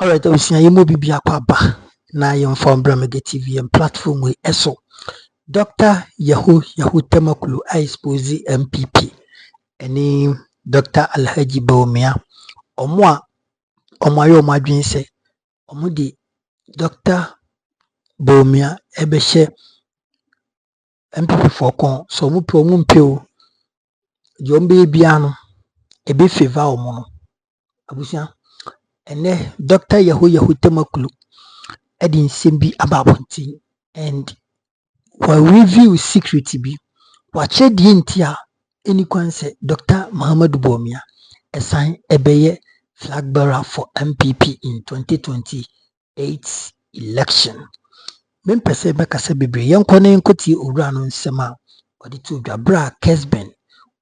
Alright, I was saying you be akwa na inform Bramege TV and platform we eso. Dr Nyaho Tamakloe I expose NPP. Any Dr Alhaji Bawumia. Omwa ayo madwin se omo di Dr Bawumia ebehye NPP for kon so omo mpe o. Je ombe bia no ebe favor omo no. Abusia ene Dr Nyaho Tamakloe edi nsem bi ababontin and for review security bi wache di ntia eni kwanse Dr Muhammad Bawumia assign ebeye flag bearer for NPP in 2028 election. Mempese be kase bebre yenkone yenkoti owura no nsema odi to dwabra Kesben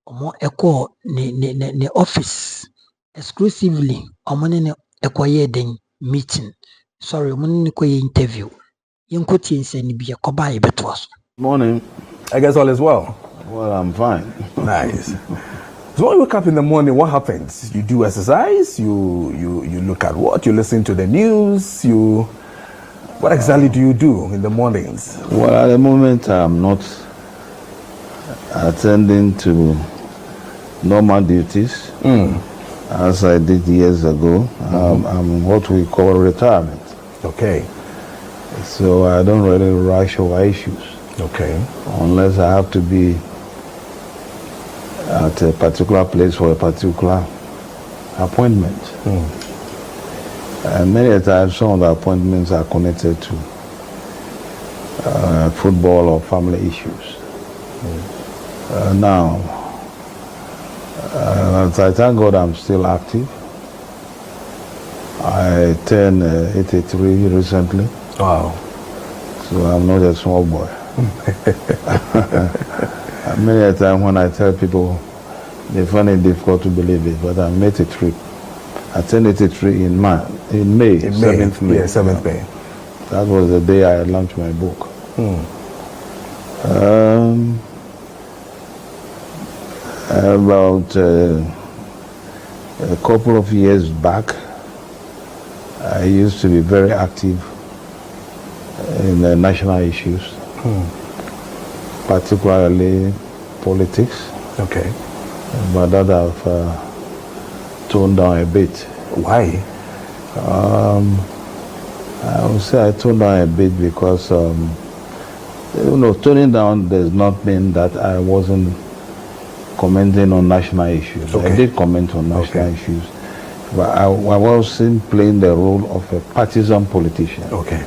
omo eko ne office exclusively omo ne ekoye den meeting. Sorry, omo ne koye interview. Yenkoti nseni bi yakoba yebeto aso. Morning. I guess all is well. Well, I'm fine. Nice. So when you wake up in the morning, what happens? You do exercise, you look at what? You listen to the news, what exactly do you do in the mornings? Well, at the moment, I'm not attending to normal duties as I did years ago. I'm what we call retirement. Okay. So I don't really rush over issues. Okay. Unless I have to be at a particular place for a particular appointment. And many times some of the appointments are connected to football or family issues. Now, I thank God I'm still active. I turned 83 recently. Wow. So I'm not a small boy. Many a time when I tell people, they find it difficult to believe it, but I'm 83. I turned 83 in May, 7th May. Yeah, 7th May. That was the day I launched my book. About a couple of years back, I used to be very active in the national issues, particularly politics. Okay. But that I've toned down a bit. Why? I would say I toned down a bit because, toning down does not mean that I wasn't commenting on national issues. Okay. I did comment on national issues, but I wasn't playing the role of a partisan politician. Okay.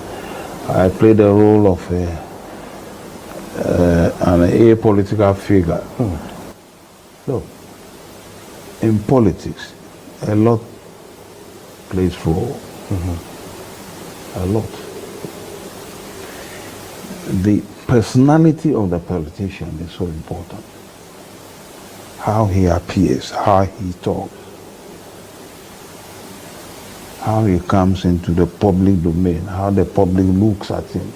I played the role of an apolitical figure. So, in politics, a lot plays role. A lot. The personality of the politician is so important. How he appears, how he talks, how he comes into the public domain, how the public looks at him.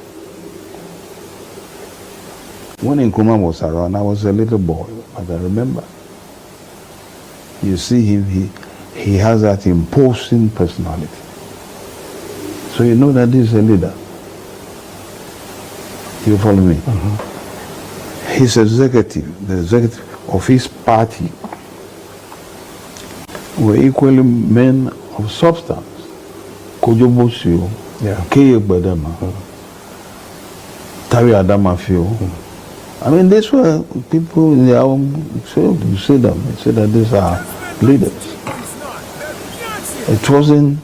When Nkrumah was around, I was a little boy, but I remember. You see him, he has that imposing personality. So you know that this is a leader. You follow me? His executive, the executive of his party, were equally men of substance. Kojo Bosio, Keye Gbadama, Tari Adamafio. I mean, these were people in their own, so you see them, you say that these are leaders. It wasn't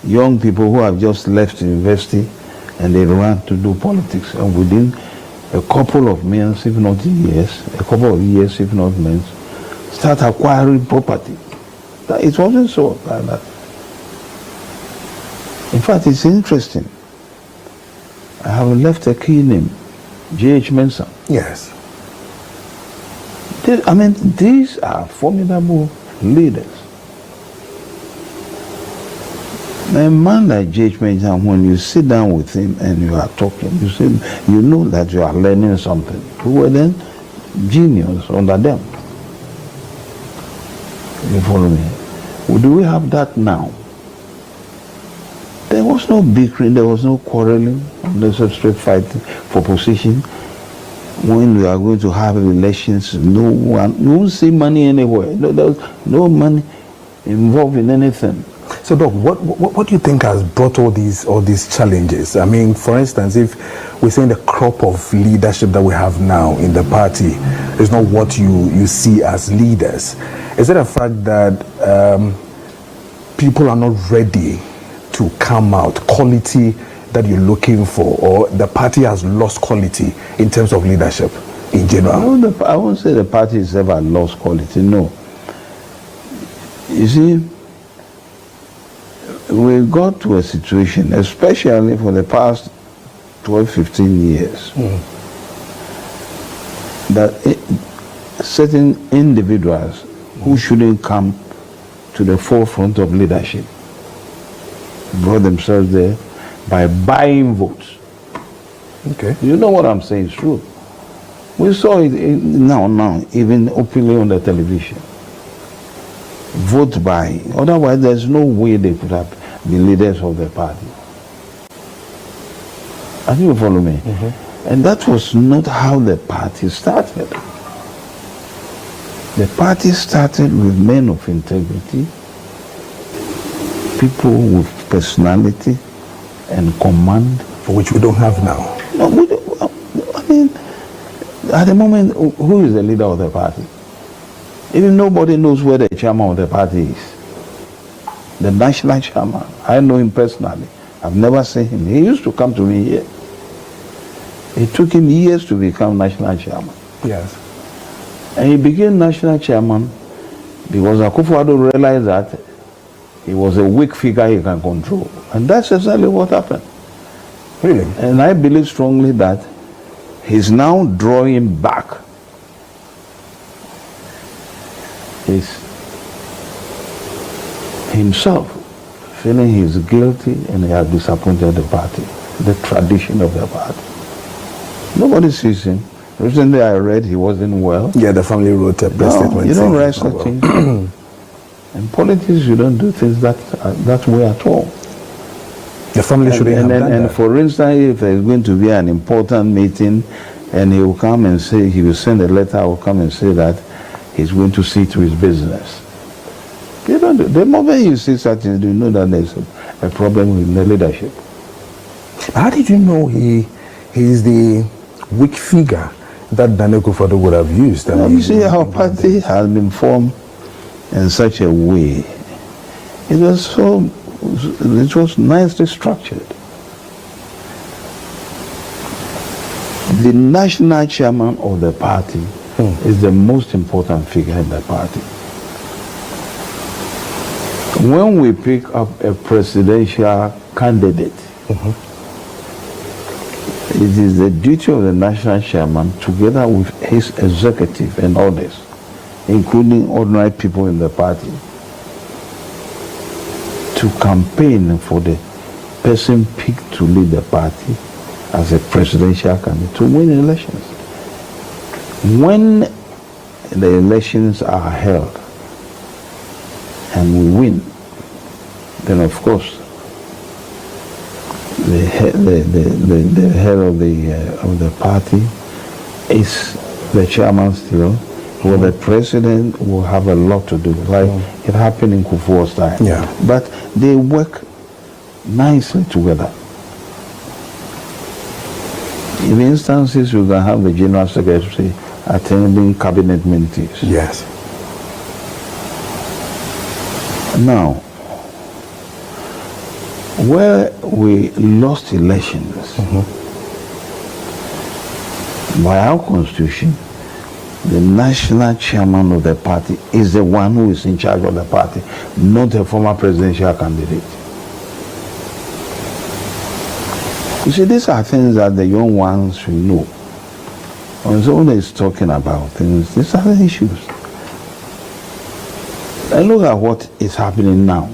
young people who have just left university and they ran to do politics. And within a couple of months, if not years, if not months, start acquiring property. It wasn't so like that. In fact, it's interesting. I have left a key name, J.H. Mensah. Yes. These are formidable leaders. A man like J.H. Mensah, when you sit down with him and you are talking, you know that you are learning something. Who were then genius under them. You follow me? Well, do we have that now? was no bickering, there was no quarreling, no street fighting for position. When we are going to have elections, no one, you won't see money anywhere. No, there was no money involved in anything. So, Doc, what do you think has brought all these challenges? I mean, for instance, if we're saying the crop of leadership that we have now in the party is not what you see as leaders, is it a fact that people are not ready to come out, quality that you're looking for, or the party has lost quality in terms of leadership in general? I won't say the party has ever lost quality, no. You see, we got to a situation, especially for the past 12, 15 years, that certain individuals who shouldn't come to the forefront of leadership brought themselves there by buying votes. Okay. You know what I'm saying is true. We saw it now, even openly on the television. Vote buying. Otherwise, there's no way they could have been leaders of the party. I think you follow me? And that was not how the party started. The party started with men of integrity, people with personality and command. For which we don't have now. No, we don't, I mean, at the moment, who is the leader of the party? Even nobody knows where the chairman of the party is. The national chairman, I know him personally. I've never seen him. He used to come to me here. It took him years to become national chairman. Yes. And he became national chairman because Akufo-Addo realized that he was a weak figure he can control. And that's exactly what happened. Really? And I believe strongly that he's now drawing back himself, feeling he's guilty and he has disappointed the party, the tradition of the party. Nobody sees him. Recently I read he wasn't well. Yeah, the family wrote a press statement. You don't write such things. In politics, you don't do things that way at all. The family shouldn't have done and that. for instance, if there's going to be an important meeting and he will come and say, he will send a letter, I will come and say that he's going to see to his business. You don't do, the moment you see such things, you know that there's a problem with the leadership. How did you know he's the weak figure that Daniel Akufo-Addo would have used? You see, our party has been formed in such a way. It was nicely structured. The national chairman of the party is the most important figure in the party. When we pick up a presidential candidate, it is the duty of the national chairman, together with his executive and others, including ordinary people in the party, to campaign for the person picked to lead the party as a presidential candidate to win elections. When the elections are held and we win, then of course the head of the party is the chairman still. Well, the president will have a lot to do, like it happened in Kufuor's time. Yeah. But they work nicely together. In instances, you can have the general secretary attending cabinet meetings. Yes. Now, where we lost elections, by our constitution, the national chairman of the party is the one who is in charge of the party, not a former presidential candidate. You see, these are things that the young ones should know. When someone is talking about things, these are the issues. And look at what is happening now.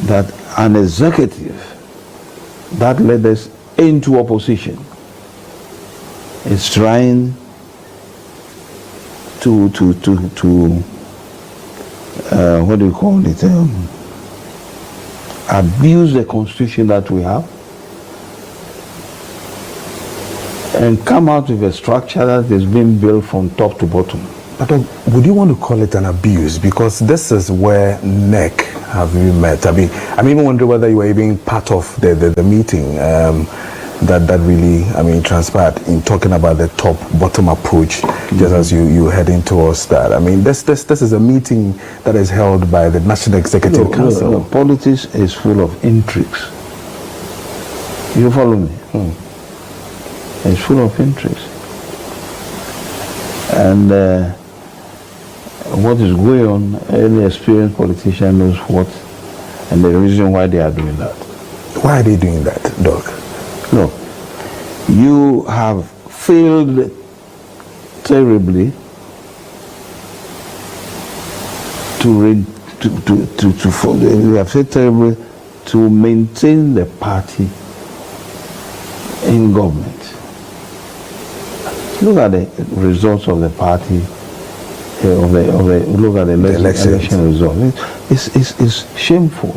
That an executive that led us into opposition is trying to what do you call it? abuse the constitution that we have, and come out with a structure that is being built from top to bottom. But would you want to call it an abuse? Because this is where NEC have you met. I'm even wondering whether you were even part of the meeting that really, transpired in talking about the top-bottom approach, just as you heading towards that. This is a meeting that is held by the National Executive Council. No, politics is full of intrigues. You follow me? It's full of intrigues. And what is going on, any experienced politician knows what, and the reason why they are doing that. Why are they doing that, Doc? Look, you have failed terribly to maintain the party in government. Look at the results of the party. Look at the election results. It's shameful.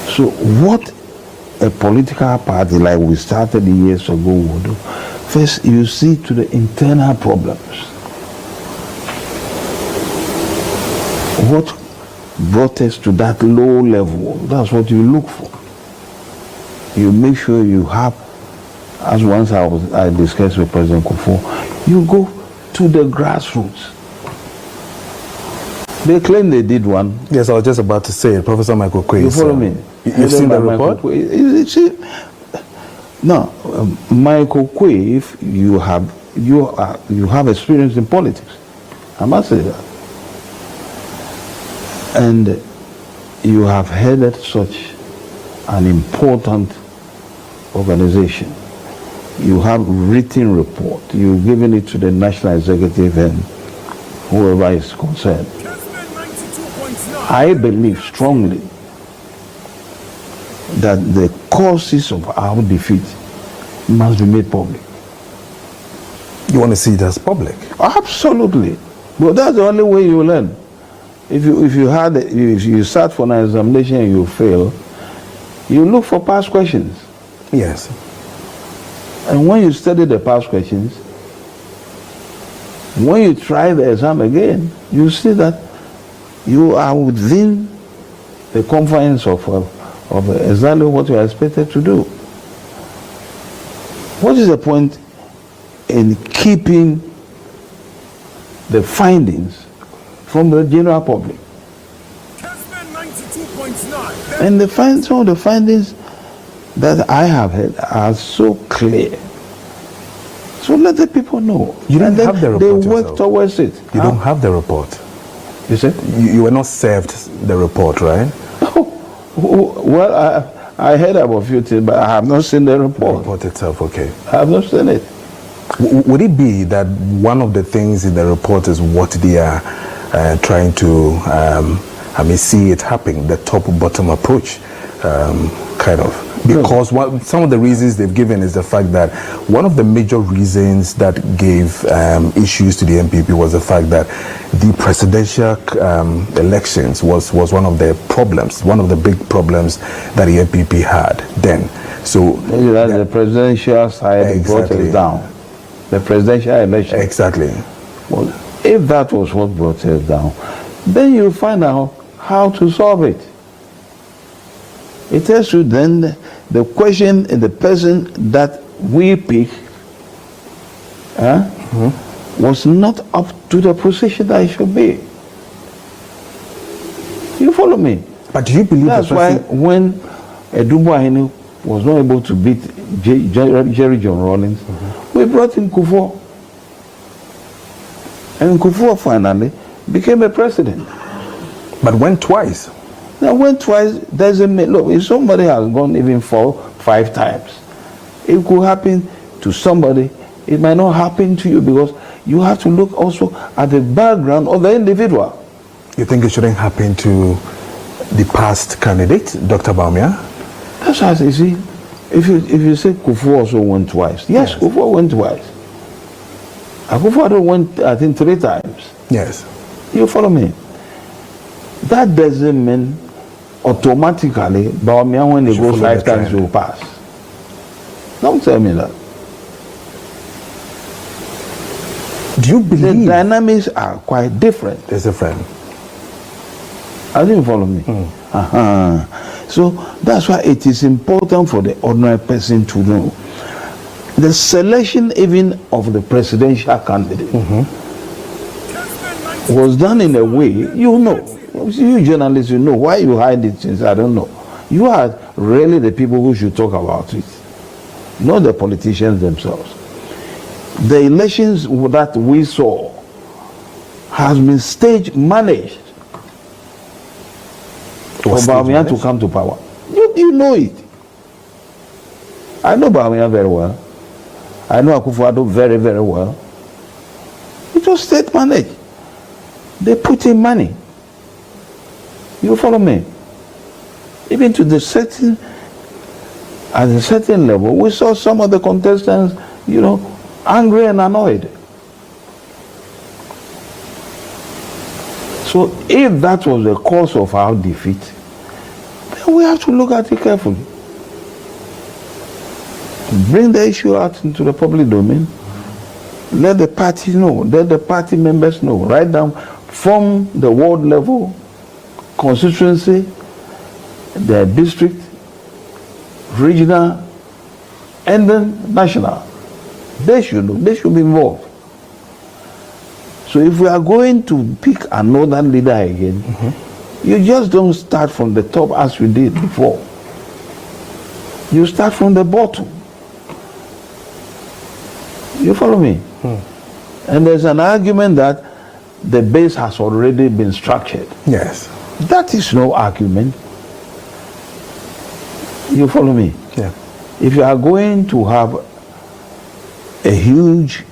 So what a political party like we started years ago would do, first you see to the internal problems. What brought us to that low level? That's what you look for. You make sure you have, as once I discussed with President Kufuor, you go to the grassroots. They claim they did one. Yes, I was just about to say it. Professor Michael Quay. You follow me? You've seen the report? No, Michael Quay, if you have experience in politics, I must say that. And you have headed such an important organization. You have written report. You've given it to the National Executive and whoever is concerned. I believe strongly that the causes of our defeat must be made public. You want to see it as public? Absolutely. But that's the only way you learn. If you start for an examination and you fail, you look for past questions. Yes. And when you study the past questions, when you try the exam again, you see that you are within the confines of exactly what you are expected to do. What is the point in keeping the findings from the general public? And some of the findings that I have heard are so clear. So let the people know. You don't have the report. They work towards it. You don't have the report. You said? You were not served the report, right? Well, I heard about a few things, but I have not seen the report. The report itself, okay. I have not seen it. Would it be that one of the things in the report is what they are trying to, see it happening, the top-bottom approach, kind of? Because some of the reasons they've given is the fact that one of the major reasons that gave issues to the NPP was the fact that the presidential elections was one of the problems, one of the big problems that the NPP had then. So the presidential side brought us down. The presidential election. Exactly. Well, if that was what brought us down, then you find out how to solve it. It tells you then the question and the person that we pick was not up to the position that it should be. You follow me? But do you believe that's why when Edubuahene was not able to beat Jerry John Rawlings, we brought in Kufuor. And Kufuor finally became a president. But went twice. Now, went twice doesn't mean, look, if somebody has gone even 4-5 times, it could happen to somebody, it might not happen to you, because you have to look also at the background of the individual. You think it shouldn't happen to the past candidate, Dr. Bawumia? That's how you see. If you say Kufuor also went twice, yes, Kufuor went twice. Kufuor went, I think, 3 times. Yes. You follow me? That doesn't mean automatically, Bawumia, when they go 5 times, they will pass. Don't tell me that. Do you believe the dynamics are quite different? There's a friend. I didn't follow me. So that's why it is important for the ordinary person to know the selection even of the presidential candidate was done in a way, you know, you journalists, you know, why you hide it since I don't know. You are really the people who should talk about it, not the politicians themselves. The elections that we saw has been stage managed for Bawumia to come to power. You know it. I know Bawumia very well. I know Akufo-Addo very, very well. It was state managed. They put in money. You follow me? Even to the certain, at a certain level, we saw some of the contestants, you know, angry and annoyed. So if that was the cause of our defeat, then we have to look at it carefully. Bring the issue out into the public domain. Let the party know. Let the party members know. Write down from the ward level, constituency, the district, regional, and then national. They should know. They should be involved. So if we are going to pick another leader again, you just don't start from the top as we did before. You start from the bottom. You follow me? And there's an argument that the base has already been structured. Yes. That is no argument. You follow me? Yeah. If you are going to have a huge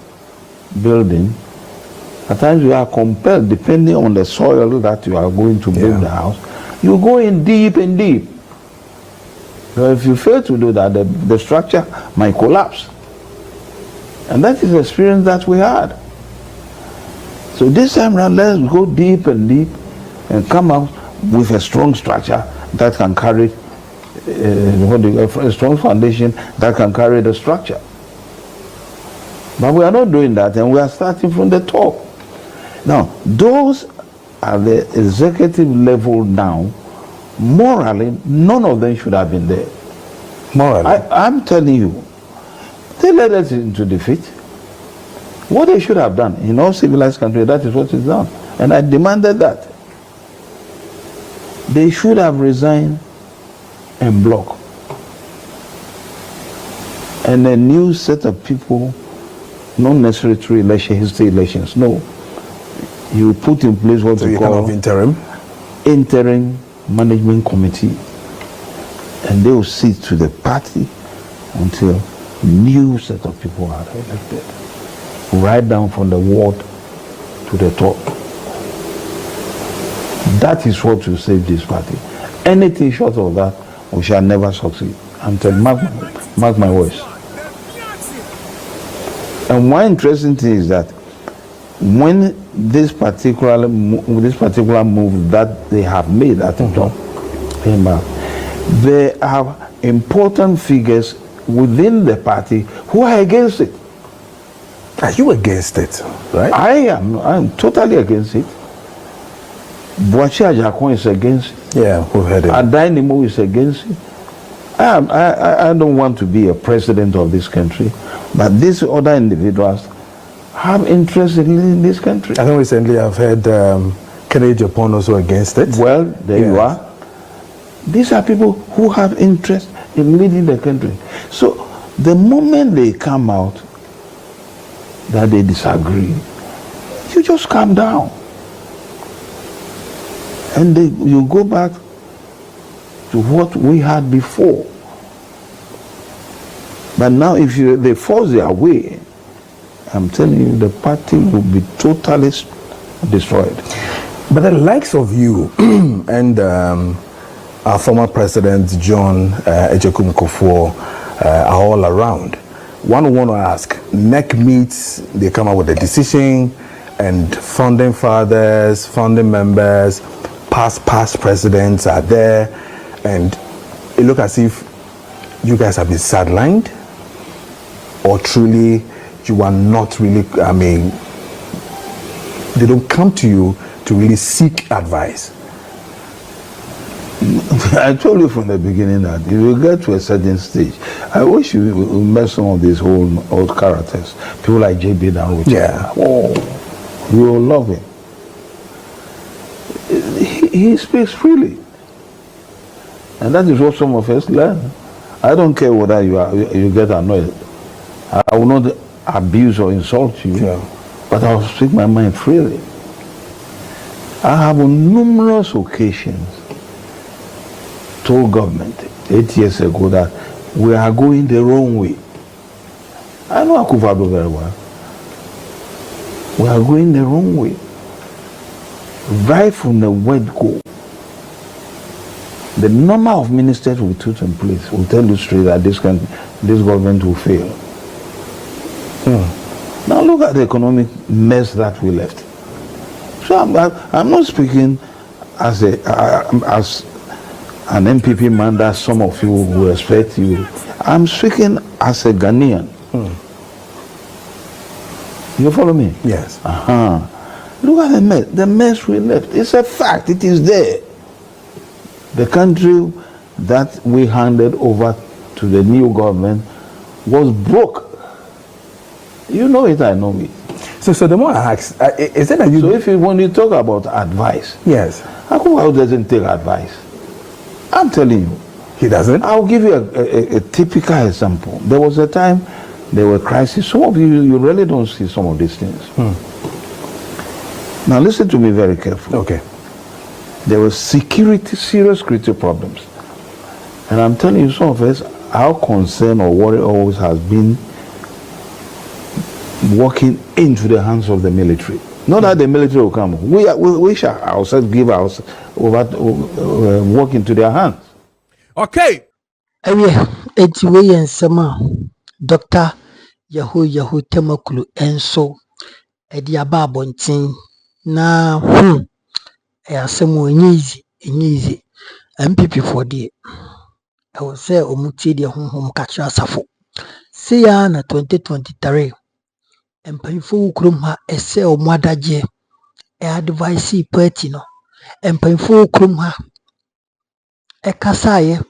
building, at times you are compelled, depending on the soil that you are going to build the house, you go in deep and deep. So if you fail to do that, the structure might collapse. And that is the experience that we had. So this time around, let's go deep and deep and come out with a strong structure that can carry, a strong foundation that can carry the structure. But we are not doing that, and we are starting from the top. Now, those at the executive level now, morally, none of them should have been there. Morally? I'm telling you, they led us into defeat. What they should have done in all civilized countries, that is what is done. And I demanded that. They should have resigned en bloc. And a new set of people, not necessarily through history elections, no. You put in place what we call interim management committee, and they will sit to the party until a new set of people are elected, right down from the ward to the top. That is what will save this party. Anything short of that, we shall never succeed. I'm telling you, mark my words. And one interesting thing is that when this particular move that they have made at the top came out, there are important figures within the party who are against it. Are you against it? Right? I'm totally against it. Boachi Ajakon is against it. Yeah, we've heard it. Adainimo is against it. I don't want to be a president of this country, but these other individuals have interest in leading this country. I think recently I've heard Kennedy Japan also against it. Well, there you are. These are people who have interest in leading the country. So the moment they come out that they disagree, you just calm down. And you go back to what we had before. But now if they force their way, I'm telling you, the party will be totally destroyed. But the likes of you and our former president, John Ejekun Kufuor, are all around. One want to ask, NEC meets, they come up with a decision, and founding fathers, founding members, past presidents are there, and it looks as if you guys have been sidelined, or truly you are not really, I mean, they don't come to you to really seek advice? I told you from the beginning that if you get to a certain stage, I wish you met some of these old characters, people like J.B. Danwood. Yeah. Oh, you will love him. He speaks freely, and that is what some of us learn. I don't care whether you get annoyed. I will not abuse or insult you, but I will speak my mind freely. I have on numerous occasions told government 8 years ago that we are going the wrong way. I know Akufo-Addo very well. We are going the wrong way. Right from the word go. The number of ministers we put in place will tell you straight that this government will fail. Now look at the economic mess that we left. So I'm not speaking as an NPP man that some of you will respect you. I'm speaking as a Ghanaian. You follow me? Yes. Look at the mess. The mess we left. It's a fact. It is there. The country that we handed over to the new government was broke. You know it, I know it. So the more I ask, is it that you... So when you talk about advice, yes, Akufo doesn't take advice. I'm telling you. He doesn't? I'll give you a typical example. There was a time there were crises. Some of you really don't see some of these things. Now listen to me very carefully. Okay. There were serious security problems. And I'm telling you, some of us, our concern or worry always has been walking into the hands of the military. Not that the military will come. We shall ourselves give ourselves over, walk into their hands. Okay. It's way and summer. Dr. Nyaho Tamakloe enso ediaba abontin na asemo easy MPP for the I will say omutie de honhom kakra asafo see ya na 2023 empanyfo ukrum ha ese omuadaje advice party no empanyfo ukrum ha ekasaye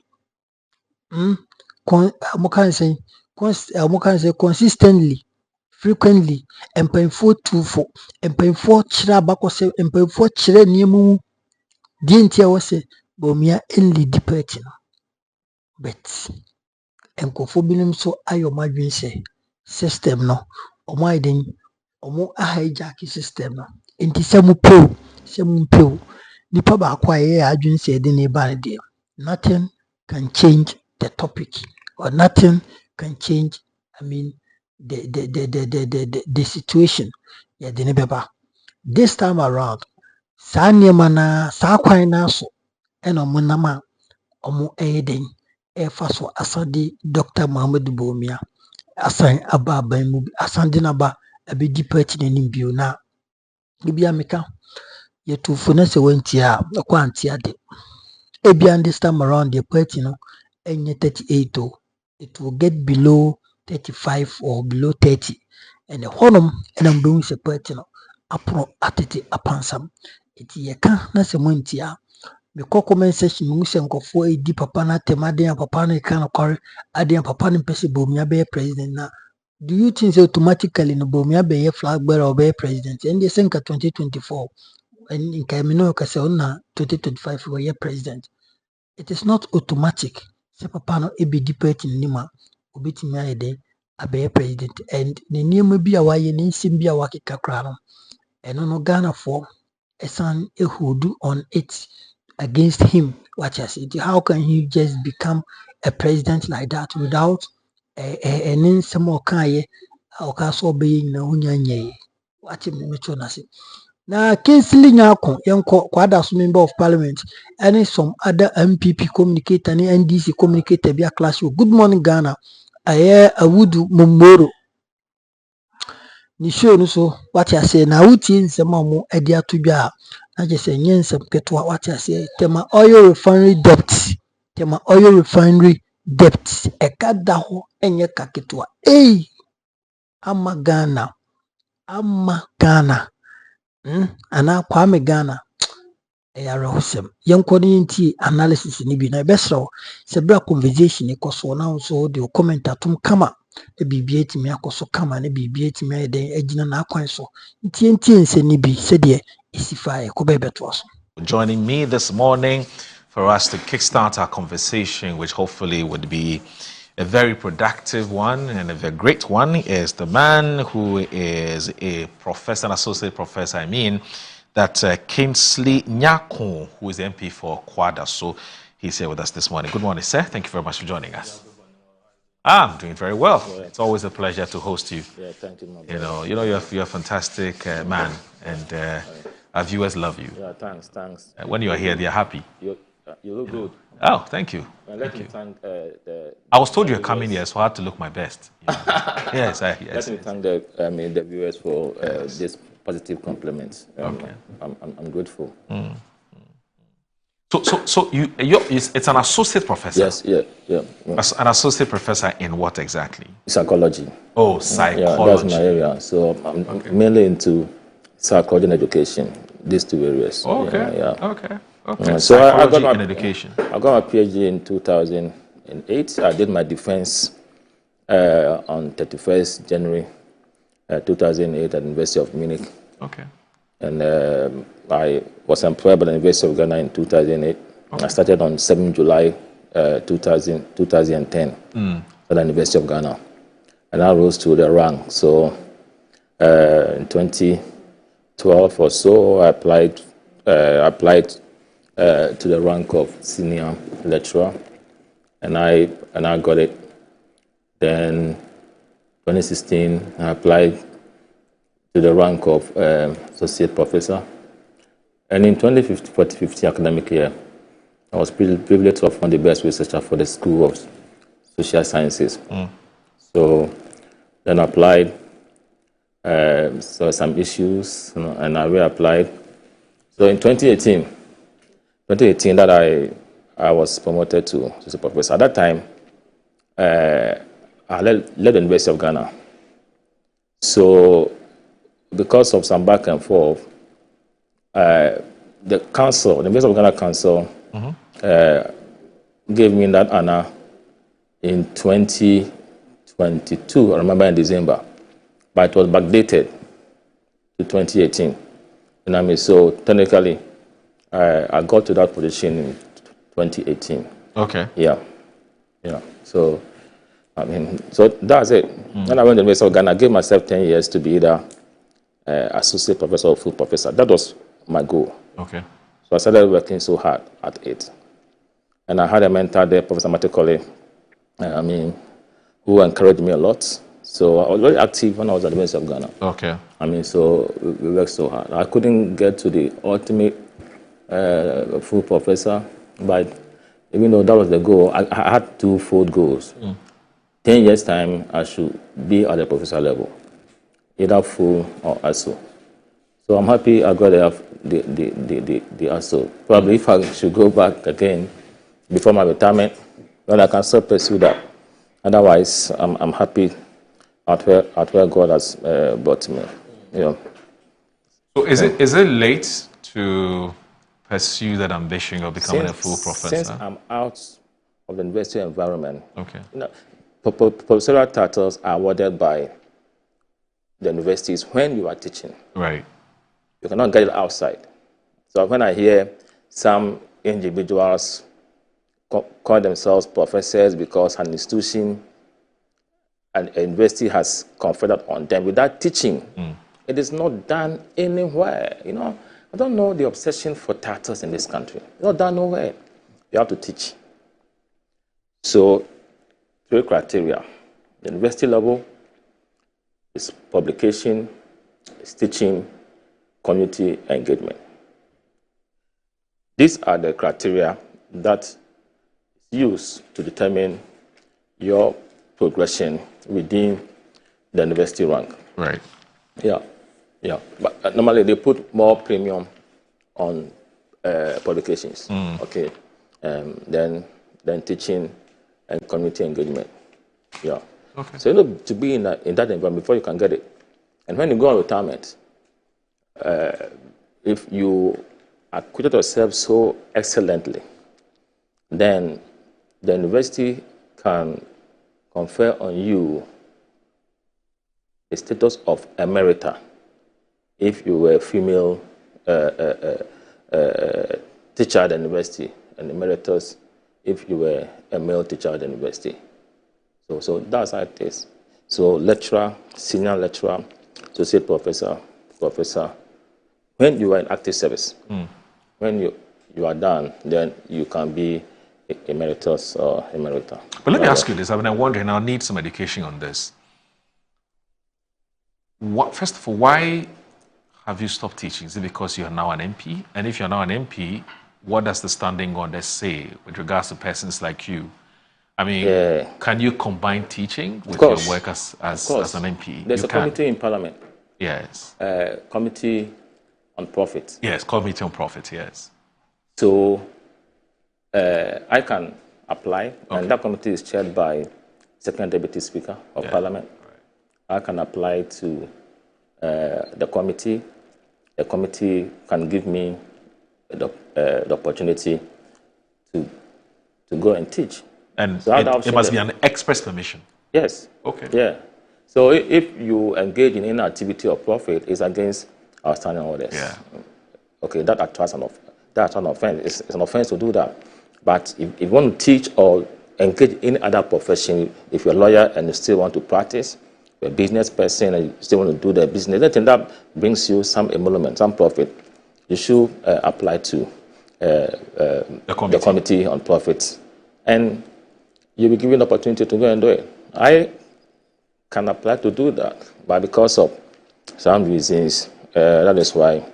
consistently, frequently, empanyfo tufo, empanyfo chira bakose, empanyfo chira niemu dintia wase Bawumia lead party no. But enkofo binum so ayo madwin se system no omo aiden omo hijack system no enti se mu pew nipa ba kwa ye adwin se de ne ba de nothing can change the topic or nothing can change the situation. Yeah, the nebeba. This time around, sa niyama na sa kwan na so eno munama omo eden faso asadi Dr Bawumia asan aba mu asan de naba abedi party nanim bio na bibia meka yetufu na se wantia kwa antia de ebia this time around the party no enye 38 oh, it will get below 35 or below 30 and the honum and I'm doing se party no apro atete apansam eti yeka na se montia me comment section mu se nkofo edi papa na tema de papa na ka na kware ade papa na pese Bawumia be president na do you think so automatically no Bawumia be flag bearer or be president and they think 2024 and in Kamino ka se na 2025 we president. It is not automatic. Se papa no ebedi party nima obetimi ayede abeye president and ne niema bi a waye ne nsim bi a wakeka kra no eno no Ghana for esan ehudu on it against him. What I say, how can he just become a president like that without a nsem okaye okaso obeye na unyanye what me mecho na say na Kingsley Nyako yenko kwada so member of parliament and some other MPP communicator and NDC communicator be a clash. Good morning Ghana aye awudu momoro ni show no so what I say na wuti nsema mo ade atodwa na je se nyensem ketewa wate ase Tema Oil Refinery debt. Tema Oil Refinery debt ekada ho enye ka ketewa. Ama Ghana ana Kwame Ghana eyare hosem yenkoni nti analysis ni bi na ebesro se bra conversation ni koso na so de comment atom kama e bibia etimi akoso kama na bibia etimi ayeden agina na akwan so ntie nse ni bi se de esifa e ko bebeto aso. Joining me this morning for us to kickstart our conversation, which hopefully would be a very productive one and a very great one, is the man who is a professor, an associate professor, Kingsley Nyaho, who is the MP for Kwada. So he's here with us this morning. Good morning, sir. Thank you very much for joining us. I'm doing very well. It's always a pleasure to host you. Yeah, thank you, my brother. You're a fantastic man, and our viewers love you. Yeah, thanks. When you are here, they are happy. You look good. Oh, thank you. Let me thank I was told you were coming here, so I had to look my best. Yes. Let me thank the viewers for this positive compliment. Okay. I'm grateful. So it's an associate professor. Yes, yeah. An associate professor in what exactly? Psychology. Oh, psychology. Yeah, that's my area. So I'm mainly into psychology and education. These two areas. Okay. Yeah. Okay. So psychology and education. I got my PhD in 2008. I did my defense on 31st January 2008 at the University of Munich. Okay. And I was employed by the University of Ghana in 2008. Okay. I started on 7 July 2010 at the University of Ghana. And I rose to the rank. So in 2012 or so, I applied to the rank of senior lecturer, and I got it. Then 2016, I applied to the rank of associate professor, and in 2015 academic year, I was privileged to have one of the best researchers for the School of Social Sciences. So then I applied. So some issues, and I reapplied. So in 2018 that I was promoted to associate professor. At that time, I led the University of Ghana. So because of some back and forth, the University of Ghana Council gave me that honor in 2022, I remember in December, but it was backdated to 2018. So technically, I got to that position in 2018. Okay. Yeah. So, so that's it. When I went to the University of Ghana, I gave myself 10 years to be either associate professor or full professor. That was my goal. Okay. So I started working so hard at it. And I had a mentor there, Professor Matekole, who encouraged me a lot. So I was very active when I was at the University of Ghana. Okay. So we worked so hard. I couldn't get to the ultimate full professor, but even though that was the goal, I had two full goals. 10 years' time, I should be at the professor level, either full or ASO. So I'm happy I got the ASO. Probably if I should go back again before my retirement, then I can still pursue that. Otherwise, I'm happy at where God has brought me. So is it late to pursue that ambition of becoming a full professor? Since I'm out of the university environment, okay. Professorial titles are awarded by the universities when you are teaching. Right. You cannot get it outside. So when I hear some individuals call themselves professors because an institution and a university has conferred on them without teaching, it is not done anywhere. I don't know the obsession for titles in this country. It's not done nowhere. You have to teach. So, 3 criteria. The university level is publication, is teaching, community engagement. These are the criteria that is used to determine your progression within the university rank. Right. Yeah. But normally they put more premium on publications. Okay, then teaching and community engagement. Yeah. Okay. So you know, to be in that environment before you can get it, and when you go on retirement, if you acquitted yourself so excellently, then the university can confer on you the status of emerita if you were a female teacher at the university, and emeritus if you were a male teacher at the university. So that's how it is. So lecturer, senior lecturer, associate professor. When you are in active service, when you are done, then you can be emeritus or emerita. But let me ask you this. I'm wondering, I'll need some education on this. First of all, why have you stopped teaching? Is it because you are now an MP? And if you're now an MP, what does the standing order say with regards to persons like you? I mean, can you combine teaching with your work as an MP? There's a committee in Parliament. Yes. Committee on Profit. Yes, Committee on Profit, yes. So I can apply, and that committee is chaired by Second Deputy Speaker of Parliament. Right. I can apply to the committee. The committee can give me the opportunity to go and teach. And so it must be an express permission? Yes. Okay. Yeah. So if you engage in any activity of profit, it's against our standing orders. Yeah. Okay, that's an offense. It's an offense to do that. But if you want to teach or engage in any other profession, if you're a lawyer and you still want to practice, you're a business person and you still want to do the business, anything that brings you some emolument, some profit, you should apply to the Committee on Profit. And you'll be given the opportunity to go and do it. I can apply to do that, but because of some reasons, that is why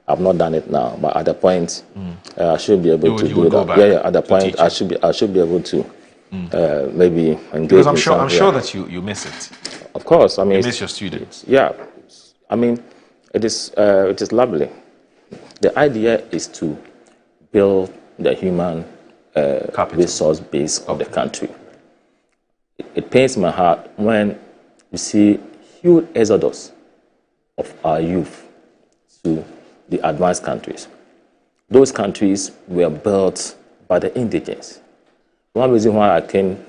I've not done it now. But at the point, I should be able to do that. Yeah, at the point, I should be able to maybe engage. Because I'm sure that you miss it. Of course, I mean, you miss your students. Yeah, I mean, it is lovely. The idea is to build the human resource base of the country. It pains my heart when you see huge exodus of our youth to the advanced countries. Those countries were built by the indigents. One reason why I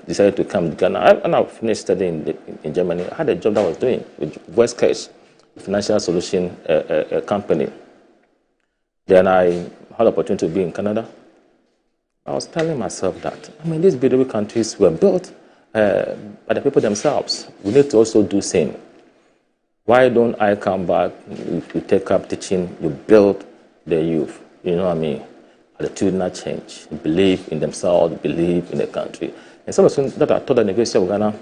decided to come to Ghana, when I finished studying in Germany, I had a job that I was doing with Westcash, a financial solution company. Then I had the opportunity to be in Canada. I was telling myself that, I mean, these beautiful countries were built by the people themselves. We need to also do the same. Why don't I come back, if you take up teaching, you build the youth, you know what I mean? Attitudinal change, believe in themselves, believe in the country. And some of the students that are taught at the University of Ghana,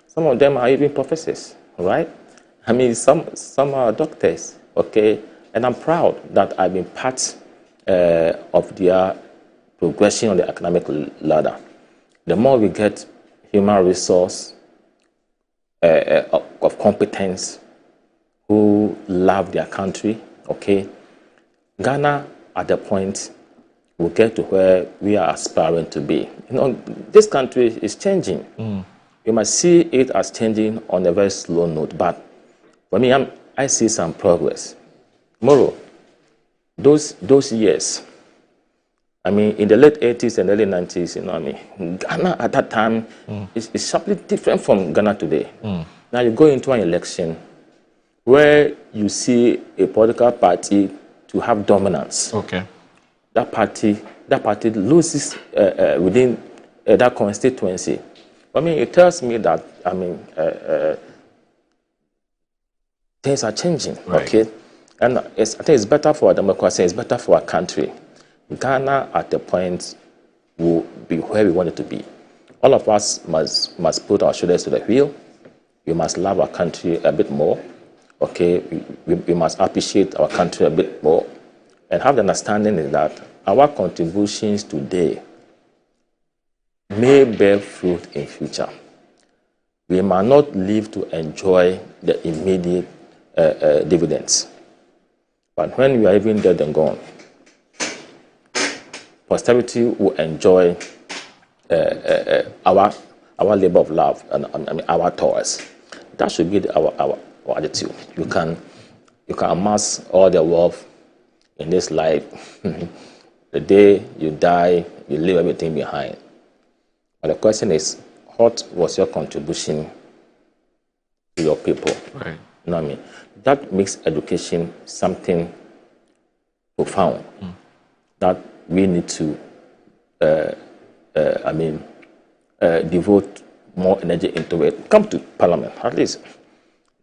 some of them are even professors, right? I mean, some are doctors, okay? And I'm proud that I've been part of their progression on the academic ladder. The more we get human resource of competence who love their country, okay, Ghana at the point will get to where we are aspiring to be. You know, this country is changing. You must see it as changing on a very slow note, but for me, I see some progress. Tomorrow, those years, I mean, in the late 80s and early 90s, you know what I mean? Ghana at that time is sharply different from Ghana today. Now you go into an election where you see a political party to have dominance. Okay. That party loses within that constituency. I mean, it tells me that, I mean, things are changing, right. Okay? And I think it's better for our democracy, it's better for our country. Ghana at the point will be where we want it to be. All of us must put our shoulders to the wheel. We must love our country a bit more, okay? We must appreciate our country a bit more and have the understanding that our contributions today may bear fruit in future. We might not live to enjoy the immediate dividends. But when we are even dead and gone, posterity will enjoy our labor of love and our toils. That should be our attitude. You can amass all the wealth in this life. The day you die, you leave everything behind. But the question is, what was your contribution to your people? Right. You know what I mean? That makes education something profound that we need to devote more energy into it. Come to Parliament, at least.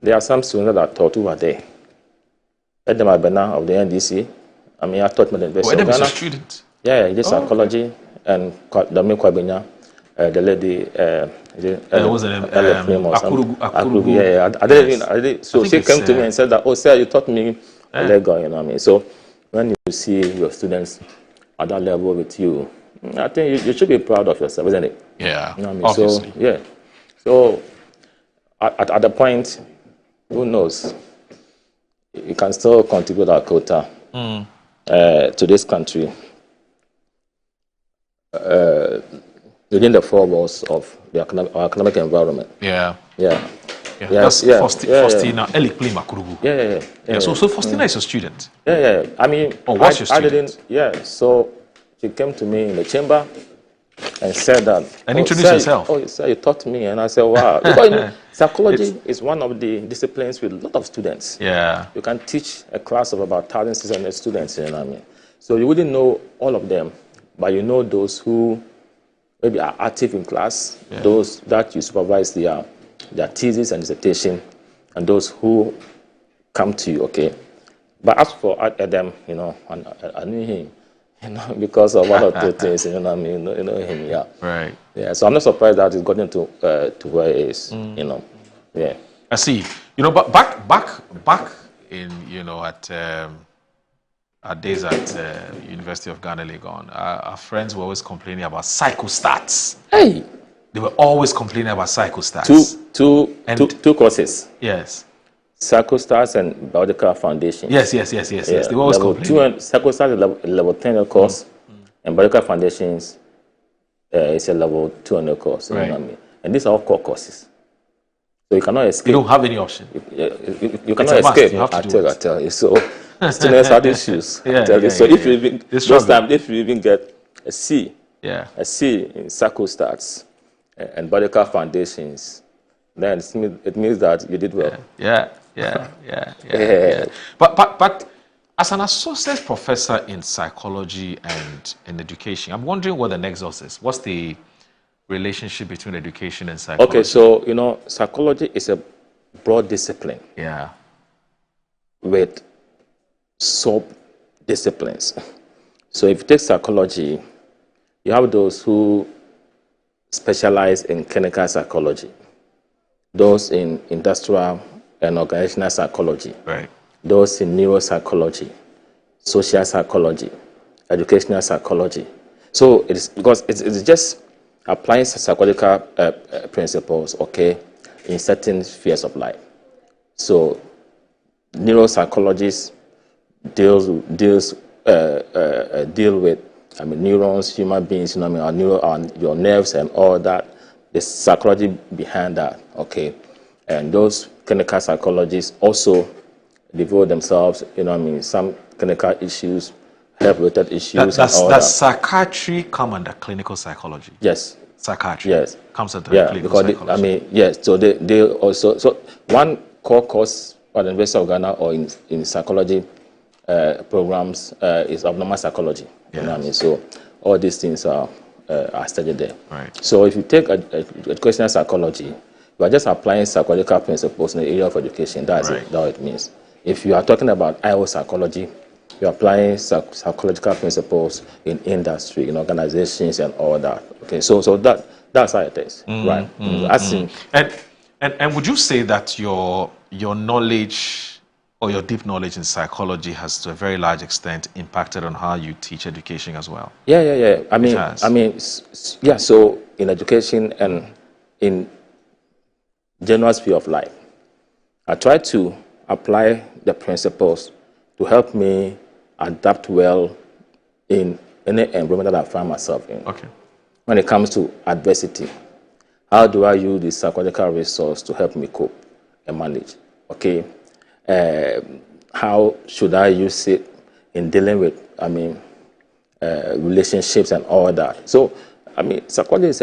There are some students that are taught who are there. Edema Bena of the NDC. I mean, I taught me the University of Ghana. A student? Yeah, he did psychology. Okay. And Dami Kwabenya, the lady, was an Akurugu. Yeah. I didn't. So she came to me and said that, oh, sir, you taught me legal, you know what I mean? So when you see your students at that level with you, I think you should be proud of yourself, isn't it? Yeah, you know what I mean? obviously. So, yeah. So at the point, who knows? You can still contribute our quota to this country within the four walls of our economic environment. Yeah. Yeah. Yeah. Yes, Faustina Elikpli Makurugu. Yeah. So Faustina is a student. Yeah. I mean, what's your student? So she came to me in the chamber and said that. And introduced herself. Oh, sir, you taught me. And I said, wow. Because psychology is one of the disciplines with a lot of students. Yeah. You can teach a class of about 1,600 students, you know what I mean? So you wouldn't know all of them, but you know those who maybe are active in class, those that you supervise their thesis and dissertation, and those who come to you, okay? But as for Adam, you know, I knew him, you know, because of one or two things, you know what I mean? You know him, yeah. Right. Yeah, so I'm not surprised that he's gotten to where he is, you know. Yeah. I see. You know, but back in, you know, at our days at University of Ghana, Legon, our friends were always complaining about psychostats. Hey! They were always complaining about psychostats. Two courses. Yes. Psychostats and Biological Foundation. Yes. They were always complaining. Psychostats is a level 10 course, and Biological Foundations is a level 200 course. Right. You know what I mean? And these are all core courses. So you cannot escape. You don't have any option. You cannot escape. You have to I tell you. So students have issues. So if you even get a C, a C in Psychostats and Biological Foundations, then it means that you did well. Yeah. But as an associate professor in psychology and in education, I'm wondering what the nexus is. What's the relationship between education and psychology? Okay, so, you know, psychology is a broad discipline. Yeah. With sub-disciplines. So if you take psychology, you have those who specialize in clinical psychology, those in industrial and organizational psychology, right, those in neuropsychology, social psychology, educational psychology. So it's just applying psychological principles, okay, in certain spheres of life. So neuropsychologists deal with neurons, human beings, you know, your nerves and all that. The psychology behind that, okay, and those clinical psychologists also devote themselves, you know, some clinical issues, health-related issues. Does psychiatry come under clinical psychology? Yes. Psychiatry. Yes. Comes under clinical psychology. Yes. So they also, so one core course at the University of Ghana or in psychology programs is abnormal psychology. You know what I mean? So all these things are studied there. Right. So if you take educational psychology, you are just applying psychological principles in the area of education. That's it. That's what it means. If you are talking about IO psychology, you are applying psychological principles in industry, in organizations, and all that. Okay. So that's how it is. Right. And would you say that your knowledge or your deep knowledge in psychology has to a very large extent impacted on how you teach education as well? Yeah. So in education and in general sphere of life, I try to apply the principles to help me adapt well in any environment that I find myself in. Okay. When it comes to adversity, how do I use the psychological resource to help me cope and manage? Okay. How should I use it in dealing with, relationships and all that? So, psychology is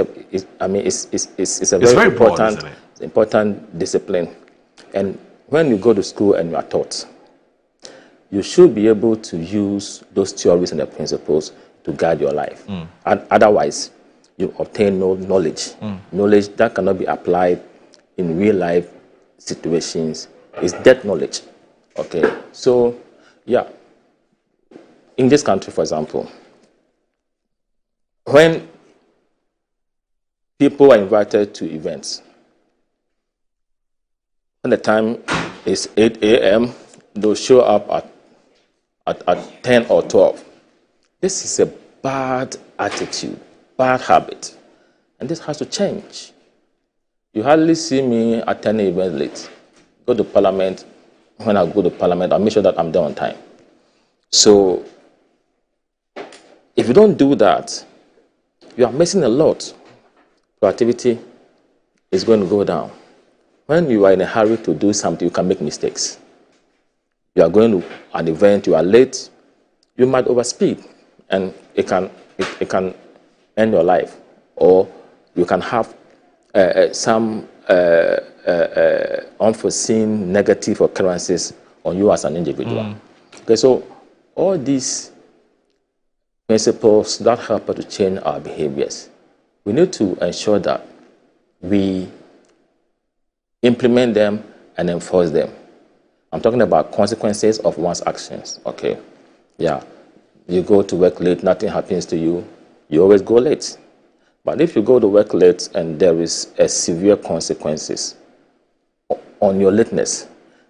a very important, broad, important discipline. And when you go to school and you are taught, you should be able to use those theories and the principles to guide your life. And otherwise, you obtain no knowledge. Knowledge that cannot be applied in real life situations is dead knowledge. Okay, so yeah, in this country, for example, when people are invited to events, when the time is 8 a.m., they'll show up at 10 or 12. This is a bad attitude, bad habit, and this has to change. You hardly see me attend an event late. Go to Parliament. When I go to Parliament, I'll make sure that I'm there on time. So, if you don't do that, you are missing a lot. Productivity is going to go down. When you are in a hurry to do something, you can make mistakes. You are going to an event, you are late, you might overspeed, and it can end your life, or you can have some unforeseen negative occurrences on you as an individual. Okay, so all these principles that help us to change our behaviors, we need to ensure that we implement them and enforce them. I'm talking about consequences of one's actions. Okay, yeah, you go to work late, nothing happens to you, you always go late. But if you go to work late and there is a severe consequences on your lateness,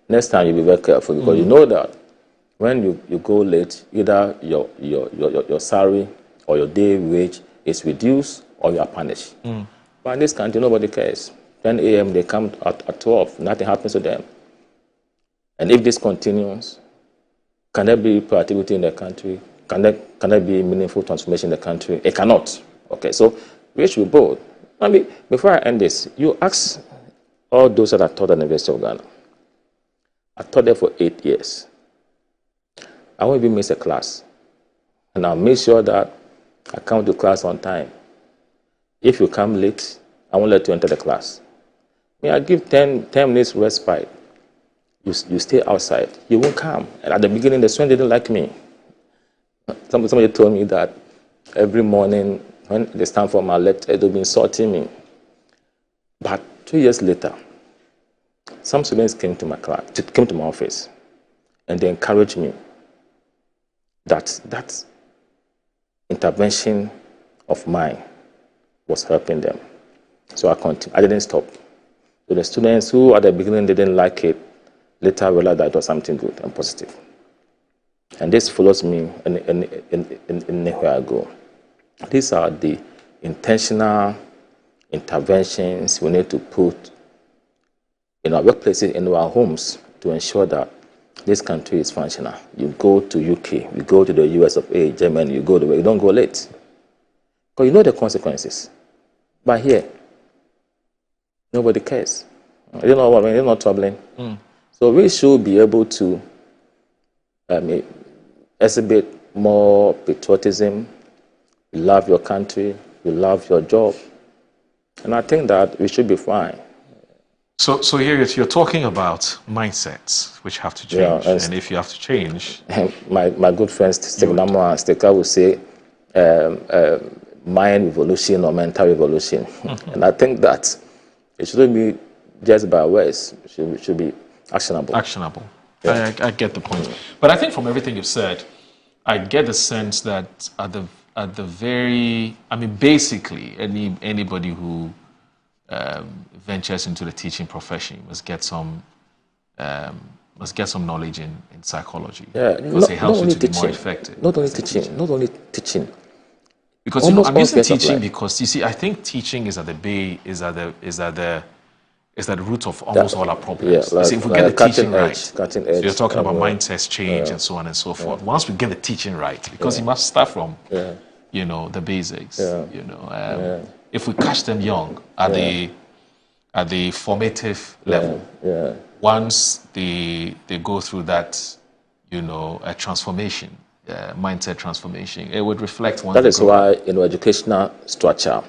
next time you'll be very careful, because you know that when you go late, either your salary or your day wage is reduced or you are punished. But in this country, nobody cares. 10 a.m. they come at 12, nothing happens to them. And if this continues, can there be productivity in the country? Can there be meaningful transformation in the country? It cannot. Okay, so we should be bold. Before I end this, you ask all those that I taught at the University of Ghana. I taught there for 8 years. I won't even miss a class. And I'll make sure that I come to class on time. If you come late, I won't let you enter the class. I give 10 minutes respite. You stay outside. You won't come. And at the beginning, the students didn't like me. Somebody told me that every morning when they stand for my lecture, they'll be insulting me. But 2 years later, some students came to my class, came to my office, and they encouraged me that intervention of mine was helping them. So I continued. I didn't stop. So the students who at the beginning didn't like it, later realized that it was something good and positive. And this follows me anywhere I go. These are the intentional interventions we need to put in our workplaces, in our homes, to ensure that this country is functional. You go to UK, you go to the US of A, Germany, you go to where you don't go late. Because you know the consequences. But here, nobody cares. You know what I mean? It's not troubling. So we should be able to exhibit more patriotism. You love your country, you love your job. And I think that we should be fine. So here you're talking about mindsets which have to change. Yeah, and if you have to change... My good friends, Stignamo and Stika, will say mind revolution or mental revolution. And I think that it shouldn't be just by words. It should be actionable. Actionable. Yeah. I get the point. But I think from everything you've said, I get the sense that at the very... basically, anybody who ventures into the teaching profession must get some knowledge in psychology. Yeah, because it helps you to be more effective. Not only teaching. Because I'm using teaching because you see, I think teaching is at the is at the root of almost all our problems. Yeah, like, See, if we get the teaching right, cutting so edge. you're talking about mindsets change and so on and so forth. Once we get the teaching right, because you must start from, you know, the basics. You know, if we catch them young at the formative level, once they go through that, you know, a transformation, mindset transformation, it would reflect. That is why in our educational structure,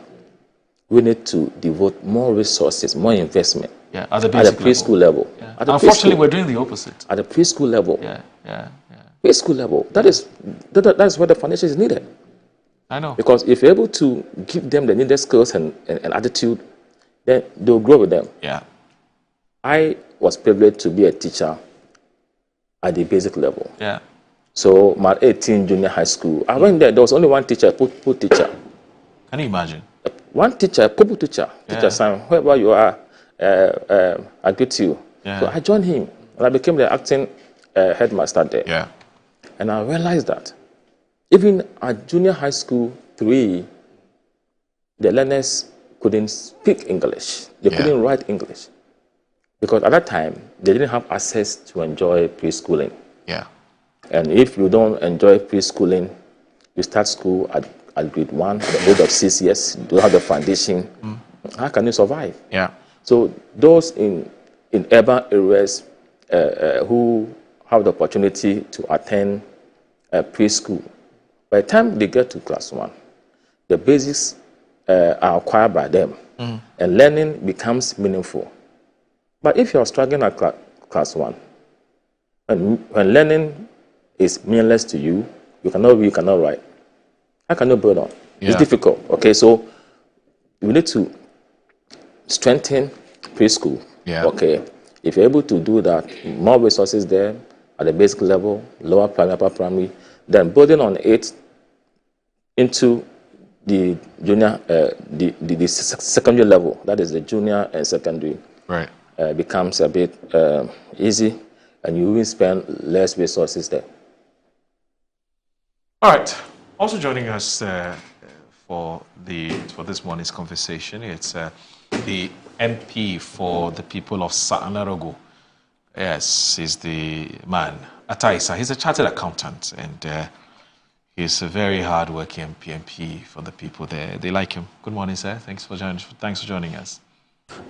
we need to devote more resources, more investment at the preschool level. Yeah. Unfortunately, we're doing the opposite. At the preschool level. Yeah. Preschool level. That is where the foundation is needed. I know. Because if you're able to give them the needed skills and attitude, then they'll grow with them. Yeah. I was privileged to be a teacher at the basic level. Yeah. So my 18 junior high school, I went there was only one teacher, pupil teacher. Can you imagine? One teacher, pupil teacher, teacher Simon, wherever you are, I greet you. Yeah. So I joined him and I became the acting headmaster there. Yeah. And I realized that even at junior high school 3, the learners couldn't speak English. They couldn't write English. Because at that time, they didn't have access to enjoy preschooling. Yeah. And if you don't enjoy preschooling, you start school at grade 1, the age of 6 years, you don't have the foundation. How can you survive? Yeah. So those in urban areas who have the opportunity to attend preschool, by the time they get to class 1, the basics are acquired by them, and learning becomes meaningful. But if you're struggling at class 1, and when learning is meaningless to you, you cannot read, you cannot write, how can you build on? Yeah. It's difficult. Okay, so you need to strengthen preschool. Yeah. Okay, if you're able to do that, more resources there at the basic level, lower primary, upper primary, then building on it into the junior, the secondary level, that is the junior and secondary, Right. Becomes a bit easy, and you will spend less resources there. All right. Also joining us for this morning's conversation, it's the MP for the people of Sa'anarago. Yes, he's the man, Ataisa. He's a chartered accountant, and he's a very hard-working MP for the people there. They like him. Good morning, sir. Thanks for joining us.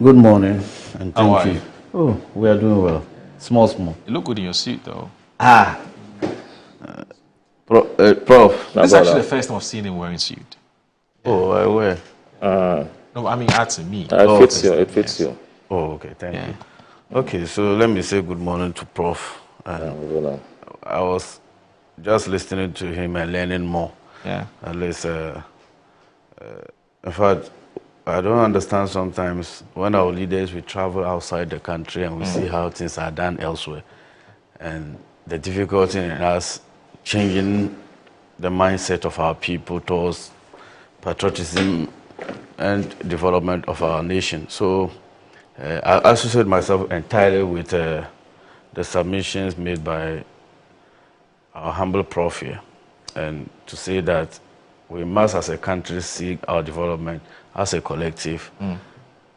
Good morning, and How are thank you? you. Oh, we are doing well. Small. You look good in your suit, though. Prof. This is actually the first time I've seen him wearing suit. Oh, I wear. No, I mean, to me. It fits you. Oh, okay, thank you. Okay, so let me say good morning to Prof. I was just listening to him and learning more. Yeah. At least, in fact, I don't understand sometimes when our leaders, we travel outside the country and we see how things are done elsewhere. And the difficulty in us changing the mindset of our people towards patriotism and development of our nation. So I associate myself entirely with the submissions made by our humble prof here, and to say that we must as a country seek our development as a collective,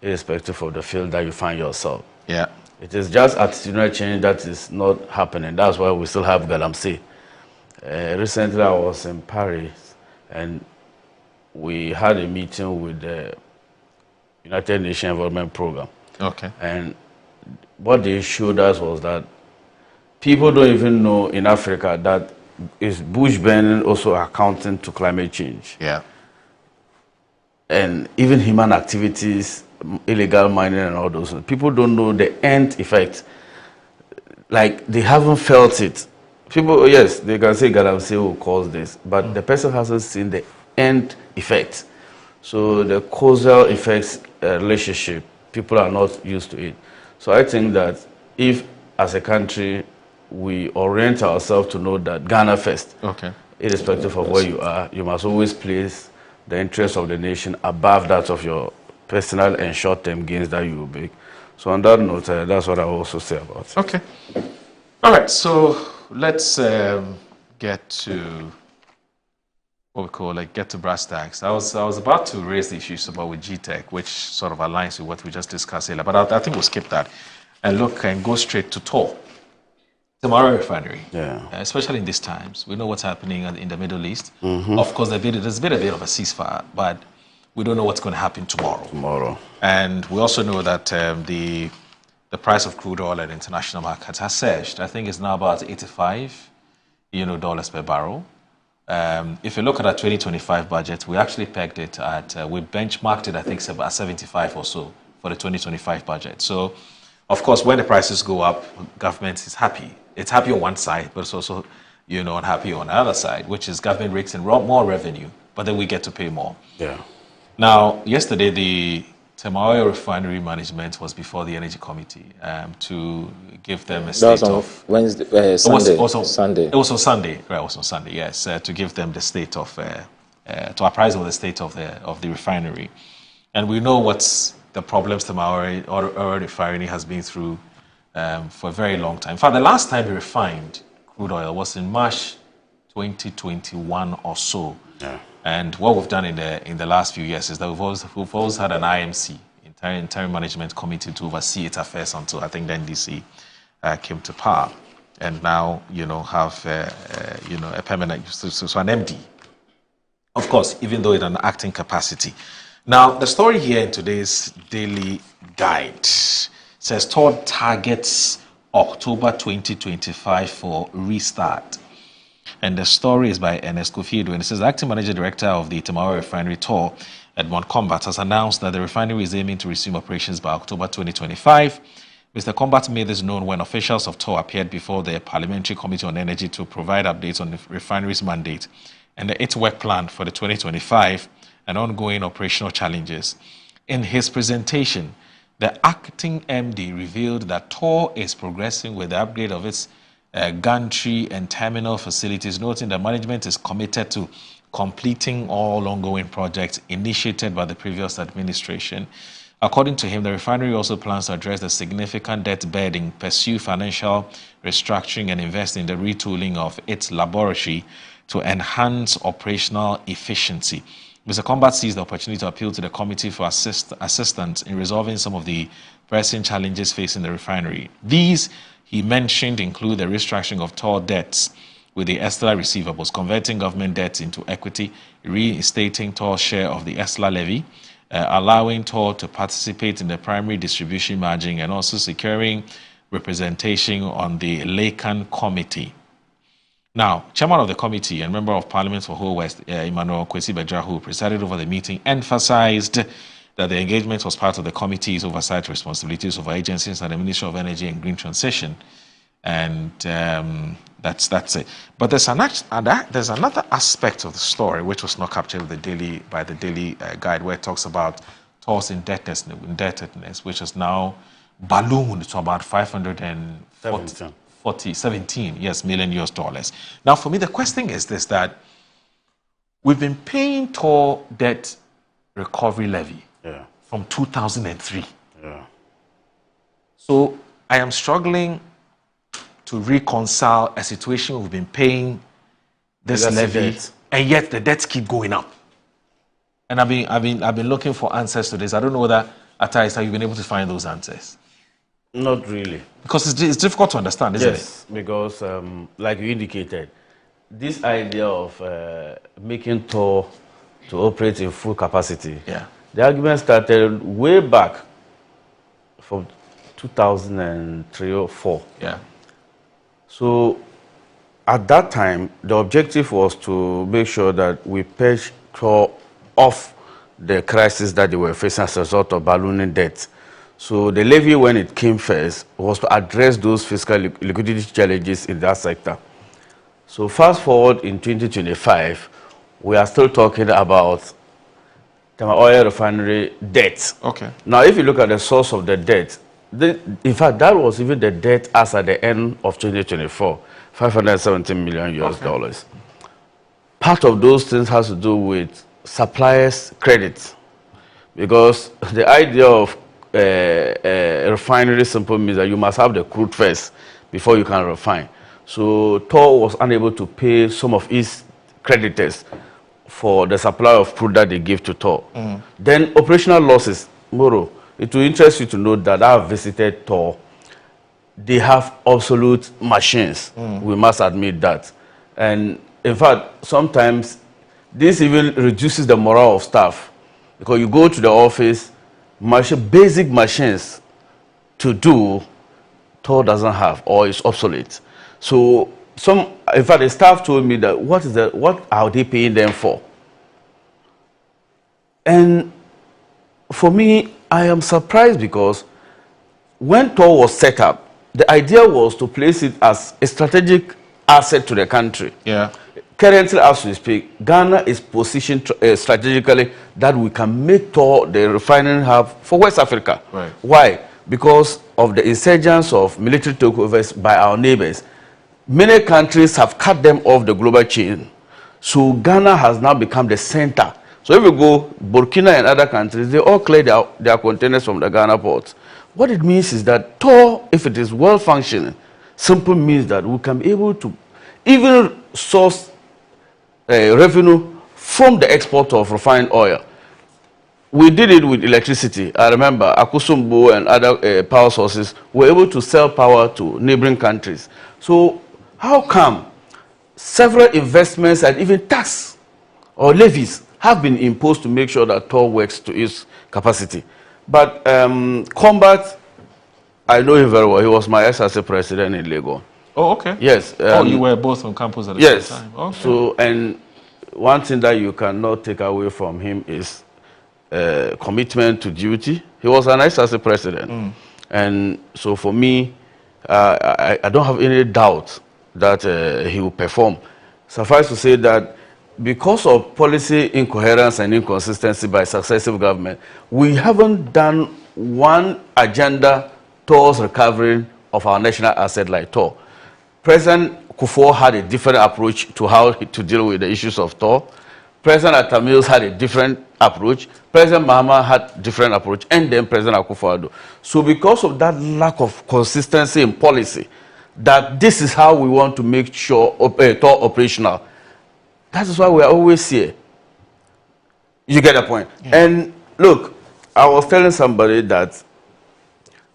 irrespective of the field that you find yourself. Yeah. It is just attitudinal change that is not happening. That's why we still have Galamsey. Recently I was in Paris and we had a meeting with the United Nations Environment Program. Okay. And what they showed us was that people don't even know in Africa that is bush burning also accounting to climate change. Yeah. And even human activities, illegal mining and all those. People don't know the end effect. Like, they haven't felt it. People, yes, they can say Galamsey will cause this, but the person hasn't seen the end effect. So the causal effects relationship, people are not used to it. So I think that if, as a country, we orient ourselves to know that Ghana first, irrespective of where you are, you must always place the interests of the nation above that of your personal and short-term gains that you will make. So on that note, that's what I will also say about it. Okay. All right, so let's get to what we call like get to brass tacks. I was about to raise the issues about with GTech, which sort of aligns with what we just discussed earlier, but I think we'll skip that and look and go straight to Tema Oil Refinery. Yeah. Especially in these times, we know what's happening in the Middle East. Of course, there's been a bit of a ceasefire, but we don't know what's going to happen tomorrow. And we also know that the price of crude oil at international markets has surged. I think it's now about $85 dollars per barrel. If you look at our 2025 budget, we actually pegged it at, we benchmarked it, I think, at 75 or so for the 2025 budget. So, of course, when the prices go up, government is happy. It's happy on one side, but it's also, unhappy on the other side, which is government rakes in more revenue, but then we get to pay more. Yeah. Now, yesterday, the Tema Oil Refinery management was before the Energy Committee to give them a state of... Wednesday, Sunday. Sunday. It was on Sunday. Right, it was on Sunday, yes. To give them the state of... to apprise of the state of the refinery. And we know what's the problems Tema Oil Refinery has been through for a very long time. In fact, the last time we refined crude oil was in March 2021 or so. Yeah. And what we've done in the last few years is that we've always had an IMC, Interim Management Committee, to oversee its affairs until I think the NDC came to power, and now have a permanent, so an MD. Of course, even though in an acting capacity. Now the story here in today's daily guide says Todd targets October 2025 for restart. And the story is by Ernest Kofi-Addo, and it says the acting manager director of the Tema Oil Refinery, Tor, Edmond Combat, has announced that the refinery is aiming to resume operations by October 2025. Mr. Combat made this known when officials of Tor appeared before the Parliamentary Committee on Energy to provide updates on the refinery's mandate and its work plan for the 2025 and ongoing operational challenges. In his presentation, the acting MD revealed that Tor is progressing with the upgrade of its gantry and terminal facilities, noting that management is committed to completing all ongoing projects initiated by the previous administration. According to him, the refinery also plans to address the significant debt burden, pursue financial restructuring, and invest in the retooling of its laboratory to enhance operational efficiency. Mr. Combat sees the opportunity to appeal to the committee for assistance in resolving some of the pressing challenges facing the refinery. These, he mentioned, include the restructuring of Tor debts with the ESTLA receivables, converting government debts into equity, reinstating Tor's share of the ESTLA levy, allowing Tor to participate in the primary distribution margin, and also securing representation on the Lakan Committee. Now, chairman of the committee and member of Parliament for Whole West, Emmanuel Kwesi-Bajah, who presided over the meeting, emphasized that the engagement was part of the committee's oversight responsibilities over agencies and the Ministry of Energy and Green Transition. And that's it. But there's another aspect of the story which was not captured by the daily guide, where it talks about Tor's indebtedness, which is now ballooned to about $517 million US. Now, for me, the question is this: that we've been paying Tor debt recovery levy from 2003. Yeah. So I am struggling to reconcile a situation we've been paying this levy, and yet the debts keep going up. And I've been looking for answers to this. I don't know whether Atais, have you been able to find those answers? Not really. Because it's difficult to understand, isn't it? Yes, because like you indicated, this idea of making Tor to operate in full capacity, the argument started way back from 2003 or 4. Yeah. So at that time, the objective was to make sure that we patched Tor off the crisis that they were facing as a result of ballooning debt. So the levy, when it came first, was to address those fiscal liquidity challenges in that sector. So fast forward in 2025, we are still talking about Tema Oil Refinery debt. Okay. Now, if you look at the source of the debt, in fact, that was even the debt as at the end of 2024, $517 million US. Part of those things has to do with suppliers' credit, because the idea of a refinery simply means that you must have the crude first before you can refine. So Tor was unable to pay some of its creditors for the supply of crude that they give to Tor. Then operational losses. Moro, it will interest you to know that I have visited Tor. They have obsolete machines. We must admit that. And in fact, sometimes this even reduces the morale of staff, because you go to the office, basic machines to do, Tor doesn't have, or is obsolete. So in fact, the staff told me that what are they paying them for? And for me, I am surprised, because when Tor was set up, the idea was to place it as a strategic asset to the country. Yeah. Currently, as we speak, Ghana is positioned strategically that we can make Tor the refining hub for West Africa. Right. Why? Because of the insurgence of military takeovers by our neighbors. Many countries have cut them off the global chain. So Ghana has now become the center. So if you go, Burkina and other countries, they all clear their containers from the Ghana ports. What it means is that Tor, if it is well functioning, simply means that we can be able to even source revenue from the export of refined oil. We did it with electricity. I remember Akusumbo and other power sources were able to sell power to neighboring countries. So how come several investments and even tax or levies have been imposed to make sure that Tor works to its capacity? But Combat, I know him very well. He was my SRC president in Lagos. Oh, okay. Yes. You were both on campus at the same time. Okay. So, and one thing that you cannot take away from him is commitment to duty. He was an SRC president. And so for me, I don't have any doubt that he will perform. Suffice to say that because of policy incoherence and inconsistency by successive government, we haven't done one agenda towards recovery of our national asset like Tor. President Kufuor had a different approach to how to deal with the issues of Tor. President Atta Mills had a different approach. President Mahama had a different approach, and then President Akufo-Addo. So because of that lack of consistency in policy, that this is how we want to make sure Tor operational, that is why we are always here. You get the point? Yeah. And look, I was telling somebody that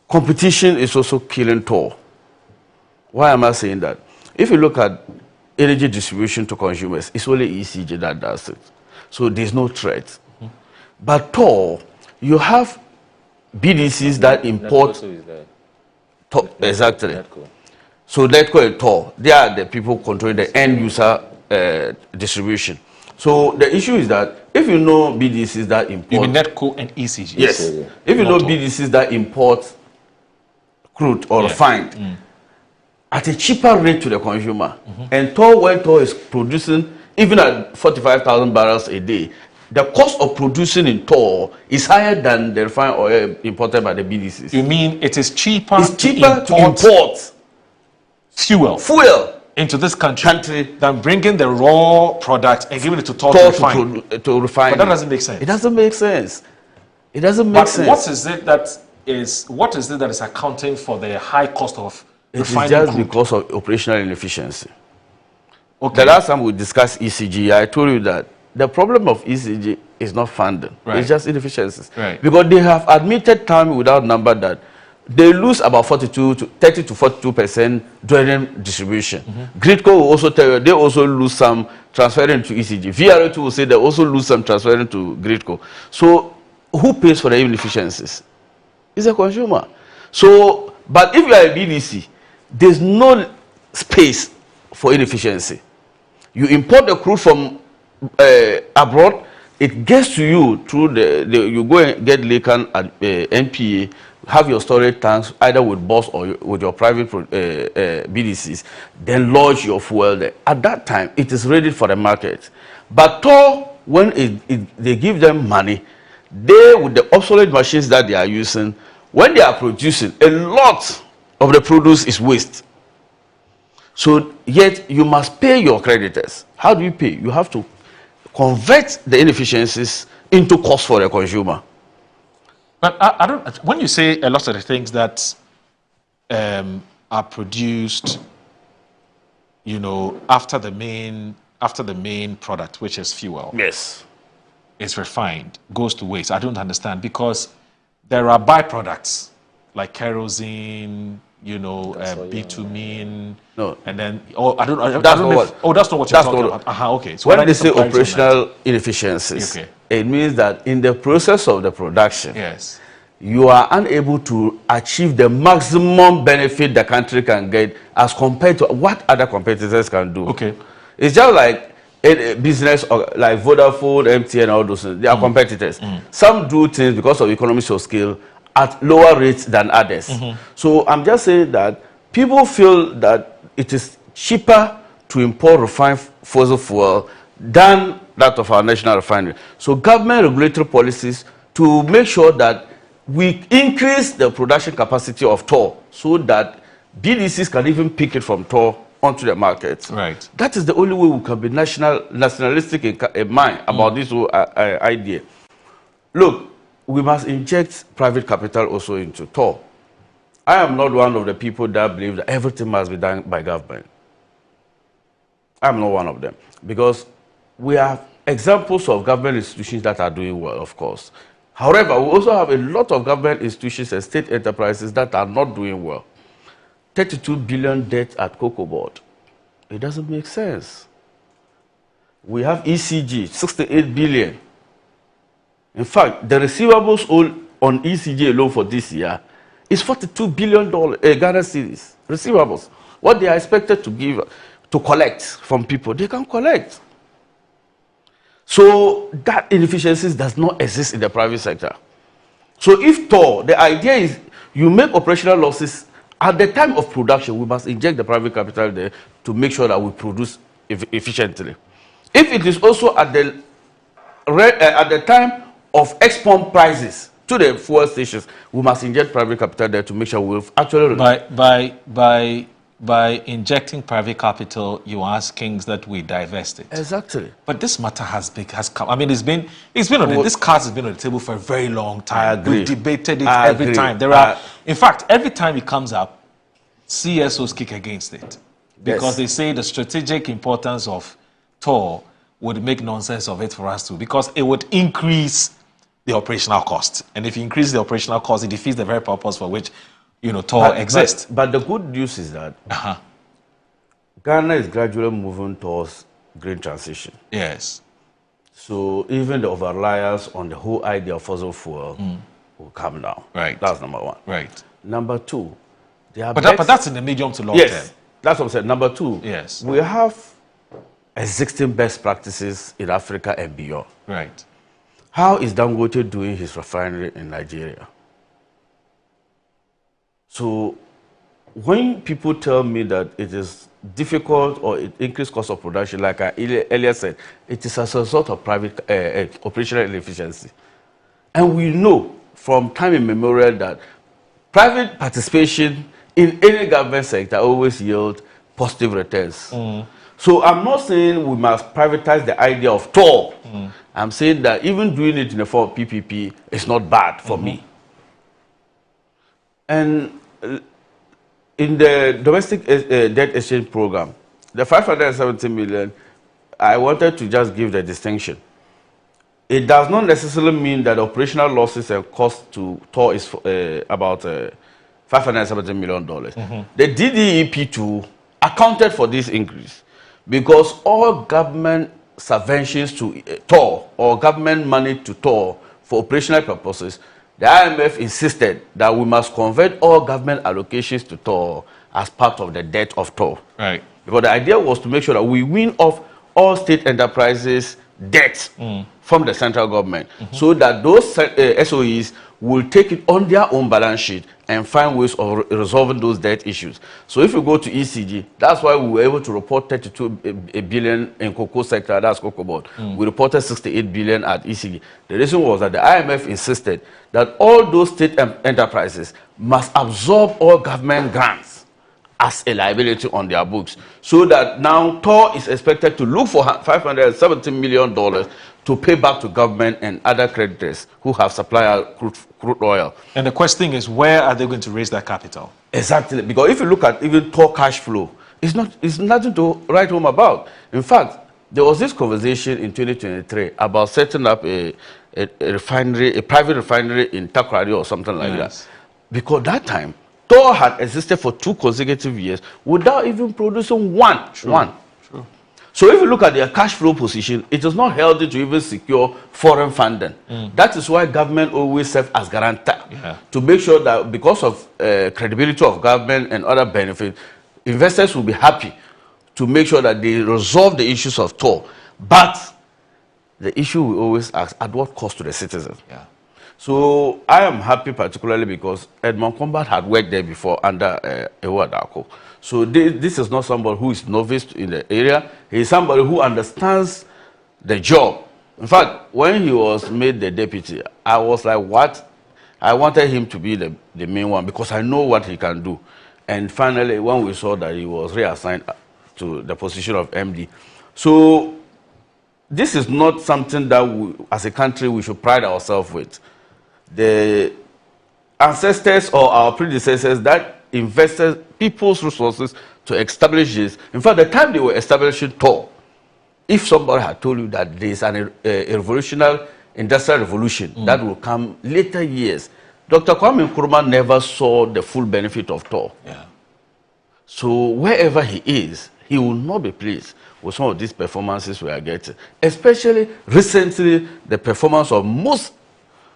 competition is also killing Tor. Why am I saying that? If you look at energy distribution to consumers, it's only ECG that does it. So there's no threat. But Tor, you have BDCs that import. Exactly. Netco. So Netco and Tor, they are the people controlling the end user distribution. So the issue is that if you know BDCs that import, you mean Netco and ECG? Yes. If you know BDCs that import crude or refined at a cheaper rate to the consumer, and Tor, when Tor is producing even at 45,000 barrels a day, the cost of producing in Tor is higher than the refined oil imported by the BDCs. You mean it is cheaper? It's cheaper to import fuel into this country than bringing the raw product and giving it to Tor to refine. But that doesn't make sense. It doesn't make sense. It doesn't make sense. What is it that is accounting for the high cost of refining? It is just because of operational inefficiency. Okay. The last time we discussed ECG, I told you that the problem of ECG is not funding. Right. It's just inefficiencies. Right. Because they have admitted time without number that they lose about 30 to 42% during distribution. Gridco will also tell you they also lose some transferring to ECG. VRA2 will say they also lose some transferring to Gridco. So who pays for the inefficiencies? It's a consumer. So, but if you are a BDC, there's no space for inefficiency. You import the crude from abroad, it gets to you through you go and get Lacan at NPA, have your storage tanks either with BOSS or with your private BDCs, then lodge your fuel there. At that time, it is ready for the market. But Tor, when they give them money, they, with the obsolete machines that they are using, when they are producing, a lot of the produce is waste. So yet you must pay your creditors. How do you pay? You have to convert the inefficiencies into cost for the consumer. But I don't. When you say a lot of the things that are produced, after after the main product, which is fuel, Yes. is refined, goes to waste? I don't understand, because there are byproducts like kerosene, you know, bitumen, No. and then I don't know. That's not what. Oh, that's not what you're talking about. Okay. So when they say operational inefficiencies, okay, it means that in the process of the production, yes, you are unable to achieve the maximum benefit the country can get as compared to what other competitors can do. Okay. It's just like a business like Vodafone, MTN, all those things. They are competitors. Some do things because of economies of scale at lower rates than others. So I'm just saying that people feel that it is cheaper to import refined fossil fuel than that of our national refinery. So government regulatory policies to make sure that we increase the production capacity of TOR so that BDCs can even pick it from TOR onto the market. Right. That is the only way we can be nationalistic in mind about this whole idea. Look, we must inject private capital also into TOR. I am not one of the people that believe that everything must be done by government. I'm not one of them, because we have examples of government institutions that are doing well, of course. However, we also have a lot of government institutions and state enterprises that are not doing well. 32 billion debt at Cocoa Board. It doesn't make sense. We have ECG, 68 billion. In fact, the receivables owed on ECG alone for this year is $42 billion Ghana cedis receivables. What they are expected to collect from people, they can collect. So that inefficiencies does not exist in the private sector. So if TOR, the idea is you make operational losses at the time of production, we must inject the private capital there to make sure that we produce efficiently. If it is also at the time of export prices to the fuel stations, we must inject private capital there to make sure we've actually by injecting private capital, you are asking that we divest it. Exactly. But this matter has come. I mean, it's been on this card has been on the table for a very long time. I agree. We've debated it every time. In fact, every time it comes up, CSOs kick against it because they say the strategic importance of TOR would make nonsense of it for us too, because it would increase the operational cost, and if you increase the operational cost, it defeats the very purpose for which TOR exists. But the good news is that Ghana is gradually moving towards green transition. Yes. So even the over-reliance on the whole idea of fossil fuel will come down. Right. That's number one. Right. Number two, but that's in the medium to long term. That's what I'm saying. Number two, we have existing best practices in Africa and beyond. Right. How is Dangote doing his refinery in Nigeria? So when people tell me that it is difficult or it increased cost of production, like I earlier said, it is as a result of private operational inefficiency. And we know from time immemorial that private participation in any government sector always yields positive returns. So I'm not saying we must privatize the idea of TOR. I'm saying that even doing it in the form of PPP is not bad for me. And in the domestic debt exchange program, the 570 million, I wanted to just give the distinction. It does not necessarily mean that operational losses and cost to TOR is about $570 million. The DDEP2 accounted for this increase because all government subventions to TOR or government money to TOR for operational purposes, the IMF insisted that we must convert all government allocations to TOR as part of the debt of TOR. Right. Because the idea was to make sure that we win off all state enterprises' debt from the central government so that those SOEs will take it on their own balance sheet and find ways of resolving those debt issues. So if you go to ECG, that's why we were able to report 32 billion in cocoa sector, that's Cocoa Board. We reported 68 billion at ECG. The reason was that the IMF insisted that all those state enterprises must absorb all government grants as a liability on their books, so that now TOR is expected to look for $570 million to pay back to government and other creditors who have supplied crude oil. And the question is, where are they going to raise that capital? Exactly, because if you look at even TOR cash flow, it's nothing to write home about. In fact, There was this conversation in 2023 about setting up a refinery, a private refinery in Takoradi or something like that. Because that time, Tor had existed for 2 consecutive years without even producing one. True. So if you look at their cash flow position, it is not healthy to even secure foreign funding. That is why government always serves as guarantor to make sure that because of credibility of government and other benefits, investors will be happy to make sure that they resolve the issues of Tor. But the issue we always ask, at what cost to the citizens? So I am happy particularly because Edmond Combat had worked there before under Ewa Dako. So this is not somebody who is novice in the area. He is somebody who understands the job. In fact, when he was made the deputy, I was like, what? I wanted him to be the main one because I know what he can do. And finally, when we saw that he was reassigned to the position of MD. So this is not something that we, as a country, we should pride ourselves with. The ancestors or our predecessors that invested people's resources to establish this. In fact, the time they were establishing Tor, if somebody had told you that there is a revolutionary industrial revolution that will come later years, Dr. Kwame Nkrumah never saw the full benefit of Tor. So wherever he is, he will not be pleased with some of these performances we are getting. Especially recently, the performance of most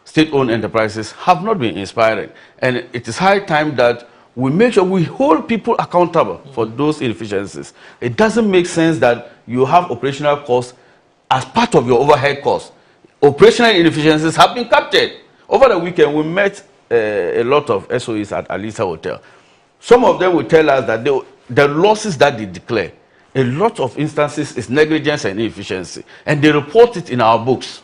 state-owned enterprises have not been inspiring. And it is high time that we make sure we hold people accountable for those inefficiencies. It doesn't make sense that you have operational costs as part of your overhead costs. Operational inefficiencies have been captured. Over the weekend, we met a lot of SOEs at Alisa Hotel. Some of them will tell us that the losses that they declare, a lot of instances is negligence and inefficiency, and they report it in our books.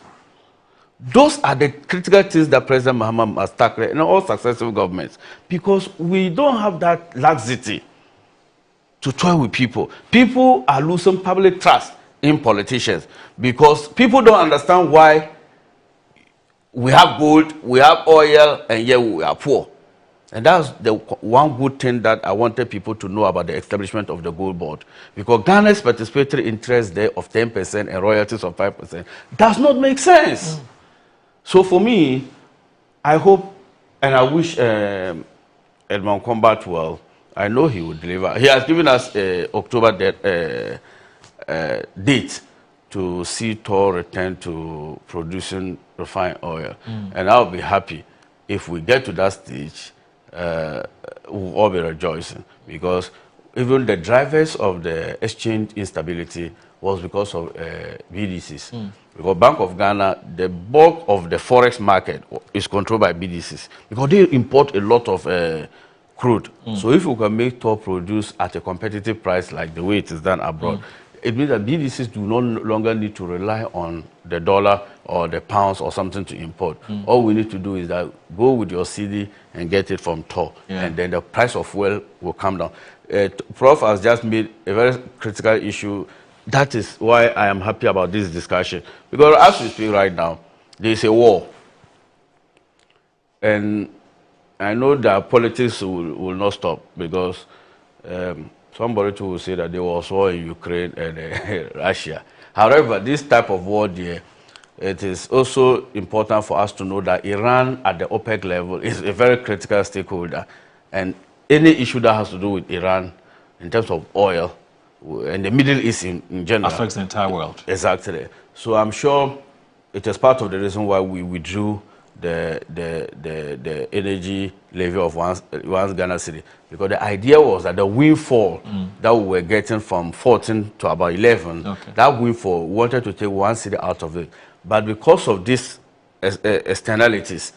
Those are the critical things that President Mahama must tackle in all successive governments, because we don't have that laxity to toy with people. People are losing public trust in politicians because people don't understand why we have gold, we have oil, and yet we are poor. And that's the one good thing that I wanted people to know about the establishment of the gold board. Because Ghana's participatory interest there of 10% and royalties of 5% does not make sense. So for me, I hope and I wish Edmond Combat well. I know he will deliver. He has given us October date to see Tor return to producing refined oil. And I'll be happy if we get to that stage. We'll all be rejoicing, because even the drivers of the exchange instability was because of BDCs. Because Bank of Ghana, the bulk of the forex market is controlled by BDCs because they import a lot of crude. So if we can make Tor produce at a competitive price like the way it is done abroad, it means that BDCs do no longer need to rely on the dollar or the pounds or something to import. All we need to do is that go with your CD and get it from Tor, and then the price of oil will come down. Prof has just made a very critical issue. That is why I am happy about this discussion, because as we speak right now, there is a war. And I know that politics will not stop, because somebody too will say that there was war in Ukraine and Russia. However, this type of war there, it is also important for us to know that Iran at the OPEC level is a very critical stakeholder. And any issue that has to do with Iran in terms of oil and the Middle East in general affects the entire world. Exactly. So I'm sure it is part of the reason why we withdrew the energy levy of one Ghana city, because the idea was that the windfall that we were getting from 14 to about 11, that windfall, we wanted to take one city out of it. But because of these externalities,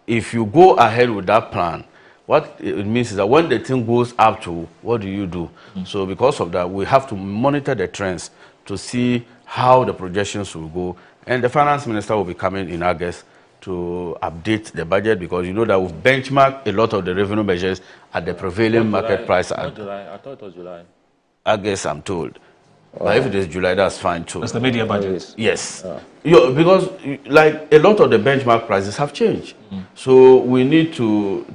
if you go ahead with that plan, what it means is that when the thing goes up to, what do you do? So because of that, we have to monitor the trends to see how the projections will go. And the finance minister will be coming in August to update the budget, because you know that we've benchmarked a lot of the revenue measures at the prevailing market price. Not July. I thought it was July. August, I'm told. But if it is July, that's fine too. That's the media budget. Yes. Because like a lot of the benchmark prices have changed. So we need to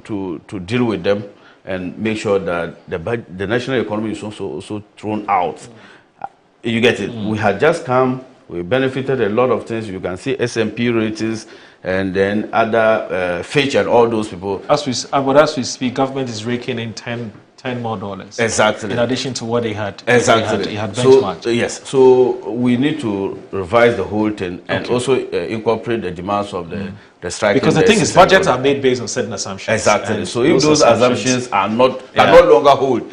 deal with them and make sure that the national economy is also thrown out. You get it? We had just come, we benefited a lot of things. You can see S&P ratings and then other Fitch and all those people. As we speak, government is raking in $10 more. Exactly. In addition to what they had. Exactly. They had benchmarked. So, yes. So we need to revise the whole thing and also incorporate the demands of the striking. Because the thing is, budgets are made based on certain assumptions. Exactly. So if those assumptions are no longer hold,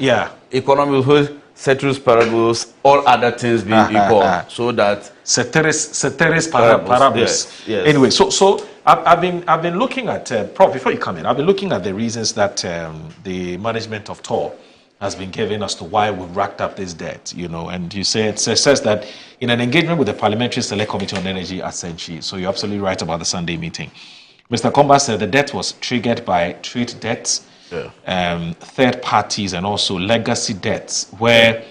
economic ceteris paribus, all other things being equal, so that ceteris paribus. Yes. Anyway, so I've been looking at Prof. Before you come in, I've been looking at the reasons that the management of TOR has been giving as to why we've racked up this debt. And you say it says that in an engagement with the Parliamentary Select Committee on Energy at Senchi. So you're absolutely right about the Sunday meeting. Mr. Komba said the debt was triggered by trade debts. Third parties and also legacy debts where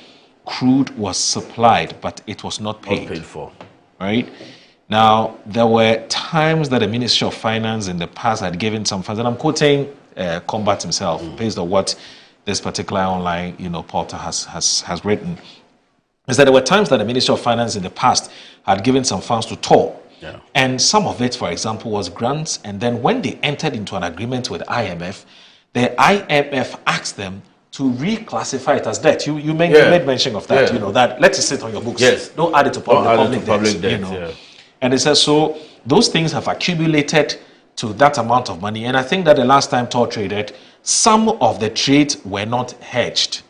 crude was supplied but it was not paid for. Right? Now, there were times that the Ministry of Finance in the past had given some funds, and I'm quoting Combat himself based on what this particular online portal has written, is that there were times that the Ministry of Finance in the past had given some funds to TOR. And some of it, for example, was grants, and then when they entered into an agreement with IMF, the IMF asked them to reclassify it as debt. You made mention of that, that let it sit on your books. Yes. Don't add it to public debt. And it says, so those things have accumulated to that amount of money. And I think that the last time TOR traded, some of the trades were not hedged.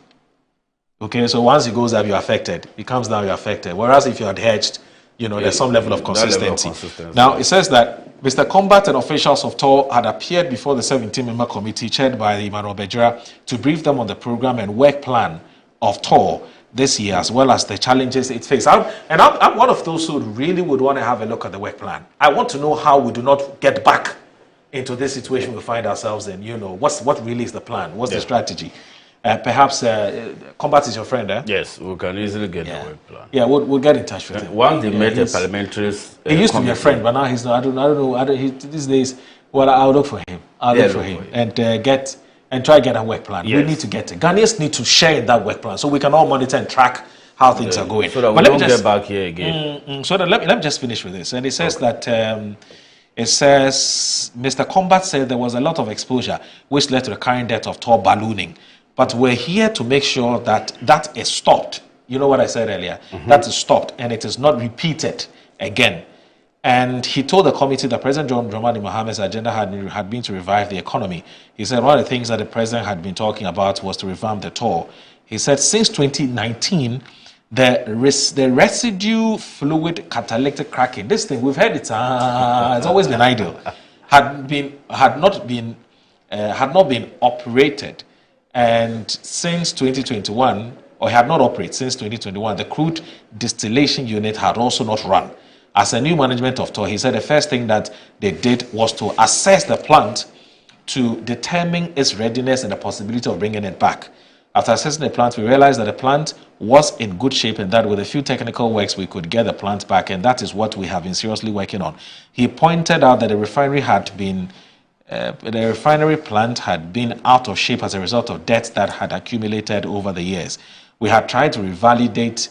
Okay, so once it goes up, you're affected. It comes down, you're affected. Whereas if you had hedged, there's some level of consistency. Now, it says that Mr. Combat and officials of TOR had appeared before the 17-member committee chaired by Emmanuel Bejira to brief them on the program and work plan of TOR this year, as well as the challenges it faces. I'm one of those who really would want to have a look at the work plan. I want to know how we do not get back into this situation we find ourselves in. What really is the plan? What's the strategy? Perhaps Combat is your friend, eh? Yes, we can easily get the work plan. Yeah, we'll get in touch with him. Once they met the parliamentaries, he used to be a friend, but now he's not. I don't know. These days, well, I'll look for him. I'll look for him and try to get a work plan. We need to get it. Ghanaians need to share in that work plan so we can all monitor and track how things are going. So that we don't get back here again. So let me just finish with this. And it says that Mr. Combat said there was a lot of exposure which led to the current debt of TOR ballooning. But we're here to make sure that that is stopped. You know what I said earlier? That is stopped and it is not repeated again. And he told the committee that President John Dramani Mohammed's agenda had been to revive the economy. He said one of the things that the president had been talking about was to revamp the TOR. He said since 2019, the residue fluid catalytic cracking, this thing, we've heard it, it's always been idle, had not been operated. And since 2021, or had not operated since 2021, the crude distillation unit had also not run. As a new management of TOR, he said the first thing that they did was to assess the plant to determine its readiness and the possibility of bringing it back. After assessing the plant, we realized that the plant was in good shape and that with a few technical works, we could get the plant back. And that is what we have been seriously working on. He pointed out that the refinery plant had been out of shape as a result of debts that had accumulated over the years. We had tried to revalidate,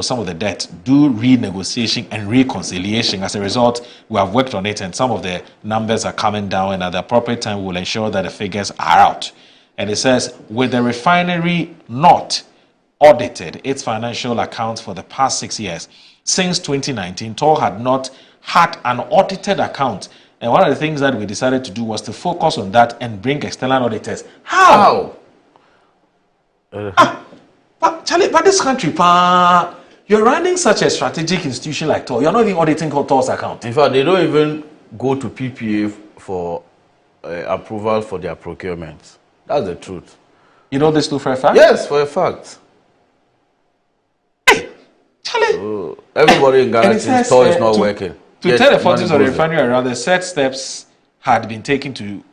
some of the debt, do renegotiation and reconciliation. As a result, we have worked on it and some of the numbers are coming down, and at the appropriate time, we will ensure that the figures are out. And it says, with the refinery not audited its financial accounts for the past 6 years, since 2019, TOR had not had an audited account. And one of the things that we decided to do was to focus on that and bring external auditors. How? Charlie, but this country, you're running such a strategic institution like TOR. You're not even auditing TOR's account. In fact, they don't even go to PPA for approval for their procurement. That's the truth. You know this too for a fact? Yes, for a fact. Hey, Charlie. So everybody in Ghana thinks TOR is not working. To tell the authorities of the refinery around, the set steps had been taken to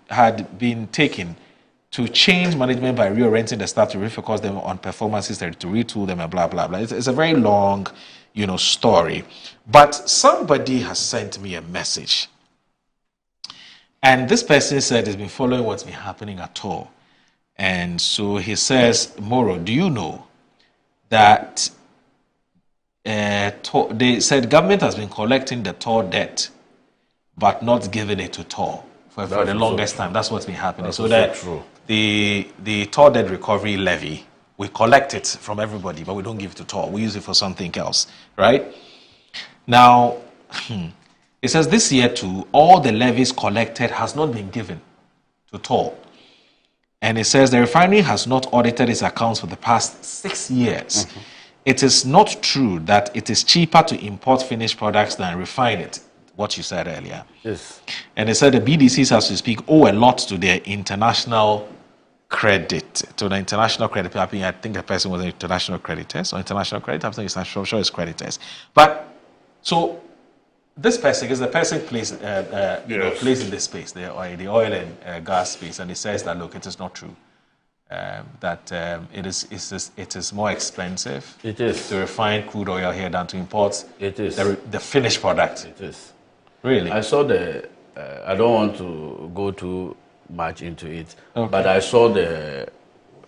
change management by reorienting the staff to refocus them on performances, to retool them, and blah blah blah. It's a very long, story. But somebody has sent me a message, and this person said he's been following what's been happening at TOR, and so he says, Moro, do you know that they said government has been collecting the TOR debt, but not giving it to TOR for the longest time. That's what's been happening. That's so that true. The TOR debt recovery levy, we collect it from everybody, but we don't give it to TOR. We use it for something else, right? Now, it says this year too, all the levies collected has not been given to TOR. And it says the refinery has not audited its accounts for the past 6 years. It is not true that it is cheaper to import finished products than refine it, what you said earlier. Yes. And they said the BDCs, as we speak, owe a lot to their international credit. To the international credit. I think the person was an international creditors or international credit. I'm sure it's creditors. But so this person is the person placed, placed in this space, the oil and gas space, and he says that look, it is not true. That it is more expensive. It is to refine crude oil here than to import. It is the finished product. It is. Really? I saw the. I don't want to go too much into it, but I saw the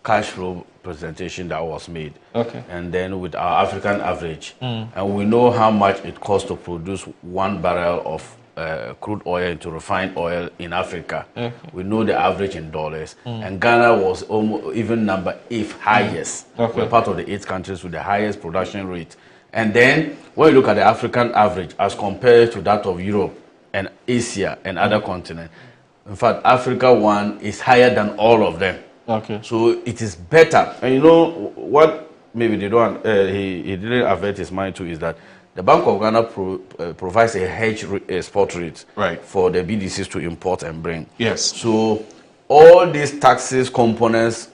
cash flow presentation that was made. Okay. And then with our African average, and we know how much it costs to produce 1 barrel of crude oil into refined oil in Africa. We know the average in dollars, and Ghana was almost even number 8 highest. We're part of the 8 countries with the highest production rate. And then when you look at the African average as compared to that of Europe and Asia and other continents, in fact, Africa one is higher than all of them. Okay. So it is better. And you know what? Maybe they don't. He didn't avert his mind to is that the Bank of Ghana provides a hedge spot rate for the BDCs to import and bring. Yes. So all these taxes components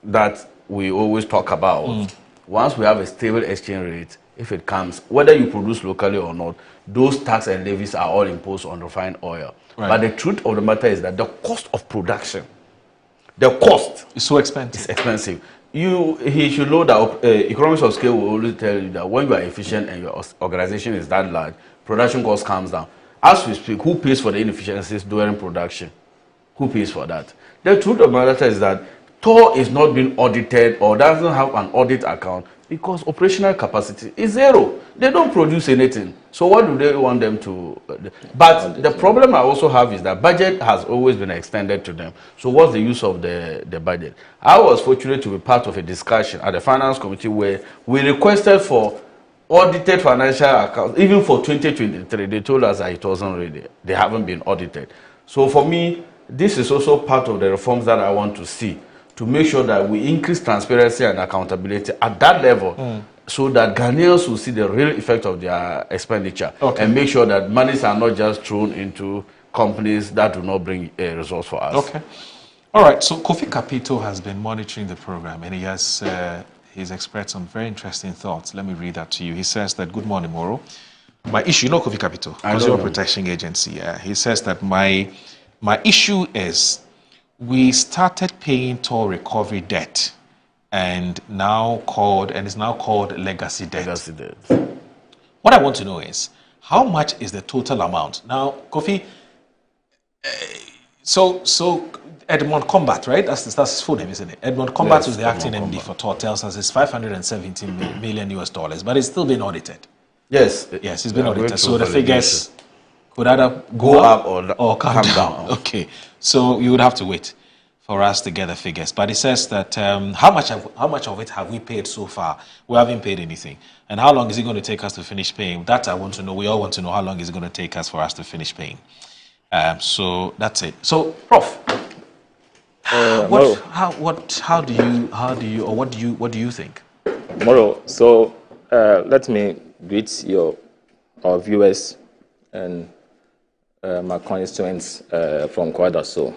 that we always talk about, once we have a stable exchange rate, if it comes, whether you produce locally or not, those tax and levies are all imposed on refined oil. But the truth of the matter is that the cost of production, the cost is so expensive. It's expensive. He should know that economics of scale will always tell you that when you are efficient and your organization is that large, production cost comes down. As we speak, who pays for the inefficiencies during production? Who pays for that? The truth of the matter is that TOR is not being audited or doesn't have an audit account because operational capacity is zero. They don't produce anything. So what do they want them to? But the problem I also have is that budget has always been extended to them. So what's the use of the budget? I was fortunate to be part of a discussion at the finance committee where we requested for audited financial accounts. Even for 2023, they told us that it wasn't ready. They haven't been audited. So for me, this is also part of the reforms that I want to see, to make sure that we increase transparency and accountability at that level so that Ghanaians will see the real effect of their expenditure and make sure that monies are not just thrown into companies that do not bring results for us. Okay. All right. So Kofi Kapito has been monitoring the program and he has he's expressed some very interesting thoughts. Let me read that to you. He says that, good morning, Moro. My issue, you know Kofi Kapito, Consumer Protection Agency. He says that my issue is we started paying toll recovery debt and it's now called legacy debt. Legacy debt. What I want to know is how much is the total amount? Now, Kofi, so Edmond Combat, right? That's his full name, isn't it? Edmond Combat, yes, is the acting MD for TOR, tells us it's $517 million US, but it's still being audited. Yes. Yes, it's been audited. So the figures could either go up or come down. Okay. So you would have to wait for us to get the figures. But it says that how much of it have we paid so far? We haven't paid anything. And how long is it going to take us to finish paying? That I want to know. We all want to know how long is it going to take us for us to finish paying. So that's it. So, Prof, what do you think? Moro, so let me greet our viewers and my constituents from Kwadaso.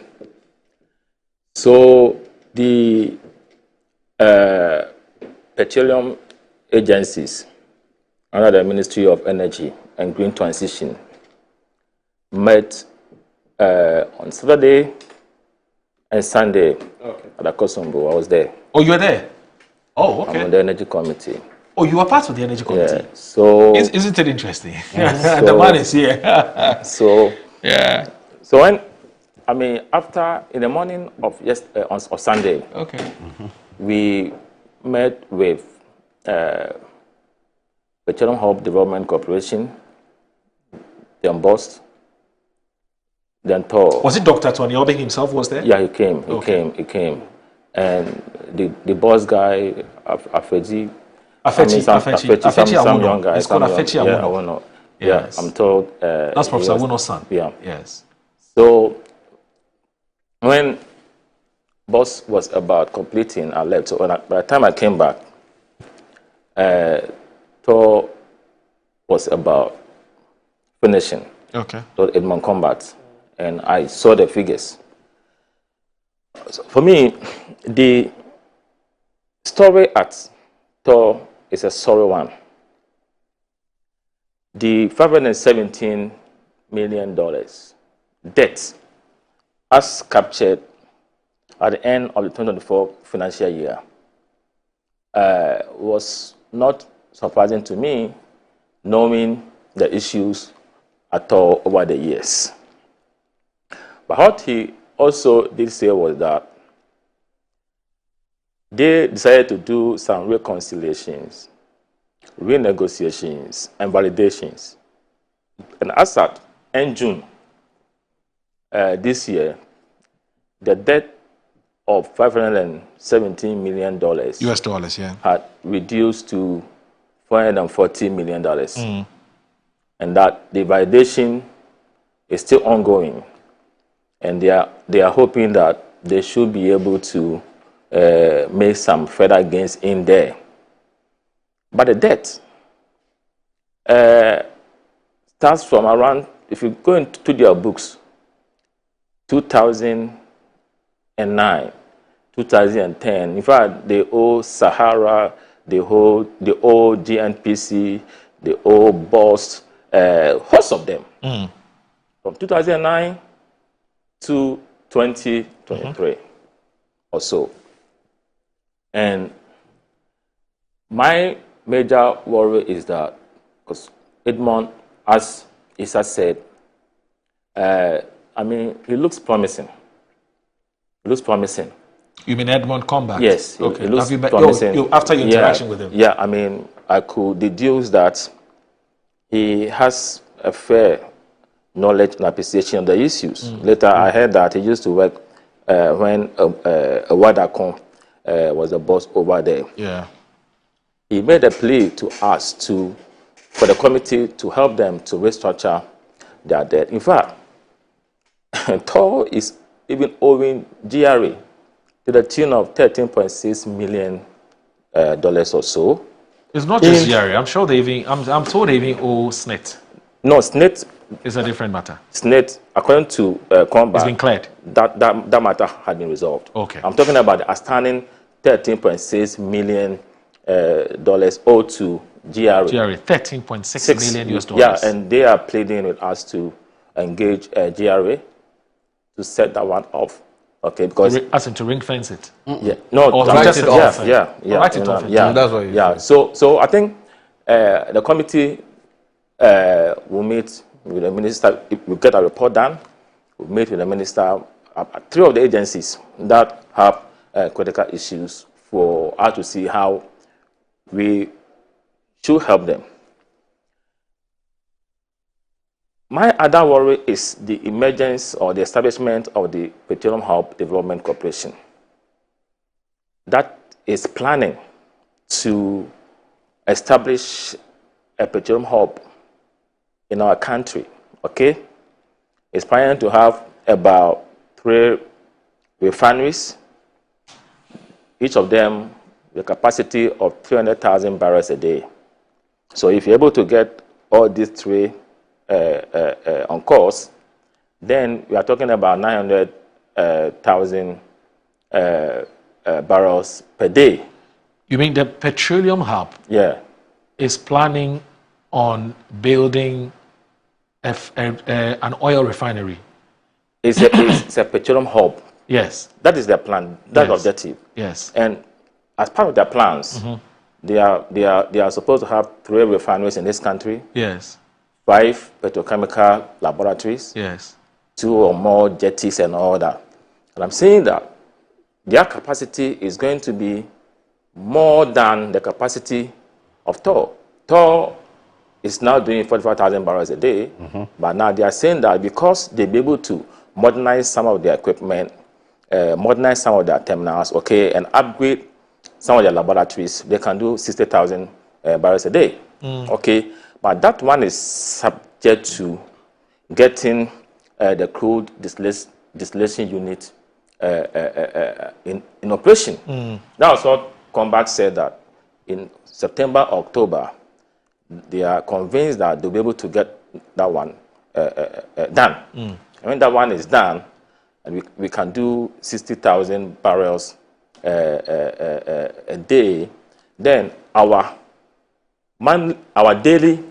So the petroleum agencies under the Ministry of Energy and Green Transition met on Saturday and Sunday at the Kosombo. I was there. Oh, you were there? Oh, okay. I'm on the Energy Committee. Oh, you are part of the Energy Committee? Yeah. So isn't it interesting? The man is here. Yeah. So after in the morning of on Sunday, we met with Petroleum Hub Development Corporation, then Bust, then Tor. Was it Dr. Nyaho himself was there? Yeah, he came. He came. And the boss guy, Afeji, some young guy. It's called Afeji Awono. Yeah, I'm told. That's Professor Awono's son. Yeah. Yes. So when boss was about completing, I left. So by the time I came back, Tor was about finishing. Okay. So Edmond Combat, and I saw the figures. So for me, the story at Tor is a sorry one. The $517 million debt, as captured at the end of the 2024 financial year, was not surprising to me, knowing the issues at all over the years. But what he also did say was that they decided to do some reconciliations, renegotiations, and validations. And as at end June this year, the debt of $517 million US dollars, yeah, had reduced to $440 million. And that the validation is still ongoing. And they are hoping that they should be able to make some further gains in there. But the debt starts from around, if you go into their books, 2009, 2010. In fact, they owe Sahara, they owe GNPC, they owe Bust, host of them. From 2009 to 2023 or so. And my major worry is that, because Edmond, as Issa said, I mean, he looks promising. He looks promising. You mean Edmond Combat? Yes. Okay. He looks promising. After your interaction with him? Yeah, I mean, I could deduce that he has a fair knowledge and appreciation of the issues. Later, I heard that he used to work when Wadacom was the boss over there. Yeah. He made a plea to us for the committee to help them to restructure their debt. In fact, Tor is even owing GRA to the tune of $13.6 million or so. It's not just GRA. I'm sure they even. I'm told they even owe SNET. No, SNET is a different matter. SNET, according to Combat, it's been cleared. That matter had been resolved. Okay. I'm talking about the outstanding $13.6 million owed to GRA. GRA, $13.6 million US dollars. Yeah, and they are pleading with us to engage GRA to set that one off. Okay, because as in to ring fence it. Yeah, no, or write it off. Yeah. Write it off. Yeah, that's what. Yeah. So I think the committee will meet with the minister. We'll get a report done. We'll meet with the minister. 3 of the agencies that have critical issues for us to see how we should help them. My other worry is the emergence or the establishment of the Petroleum Hub Development Corporation that is planning to establish a petroleum hub in our country, okay? It's planning to have about 3 refineries, each of them with a capacity of 300,000 barrels a day. So if you're able to get all these 3 on course, then we are talking about 900,000 barrels per day. You mean the petroleum hub? Yeah. Is planning on building an oil refinery? It's a petroleum hub. Yes. That is their plan. That's the objective. Yes. And as part of their plans, they are supposed to have 3 refineries in this country. Yes. 5 petrochemical laboratories. Yes. 2 or more jetties and all that. And I'm saying that their capacity is going to be more than the capacity of Tor. Tor is now doing 45,000 barrels a day, but now they are saying that because they'll be able to modernize some of their equipment, modernize some of their terminals, okay, and upgrade some of their laboratories, they can do 60,000 barrels a day, okay. But that one is subject to getting the crude distillation unit in operation. That was what Combat said, that in September, October, they are convinced that they'll be able to get that one done. And when that one is done, and we can do 60,000 barrels a day, then our daily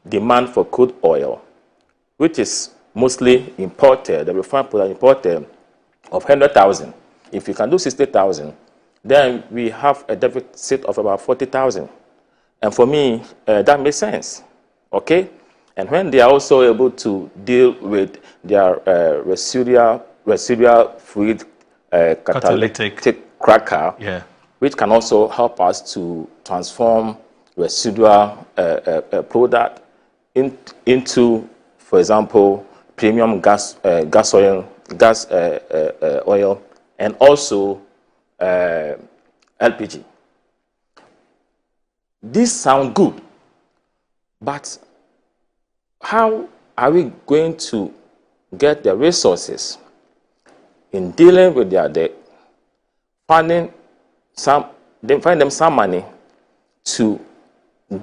demand for crude oil, which is mostly imported, the refined product imported, of 100,000. If we can do 60,000, then we have a deficit of about 40,000. And for me, that makes sense, okay? And when they are also able to deal with their residual fluid catalytic cracker, which can also help us to transform residual product into, for example, premium gas oil, and also LPG. These sound good, but how are we going to get the resources in dealing with their debt, find them some money to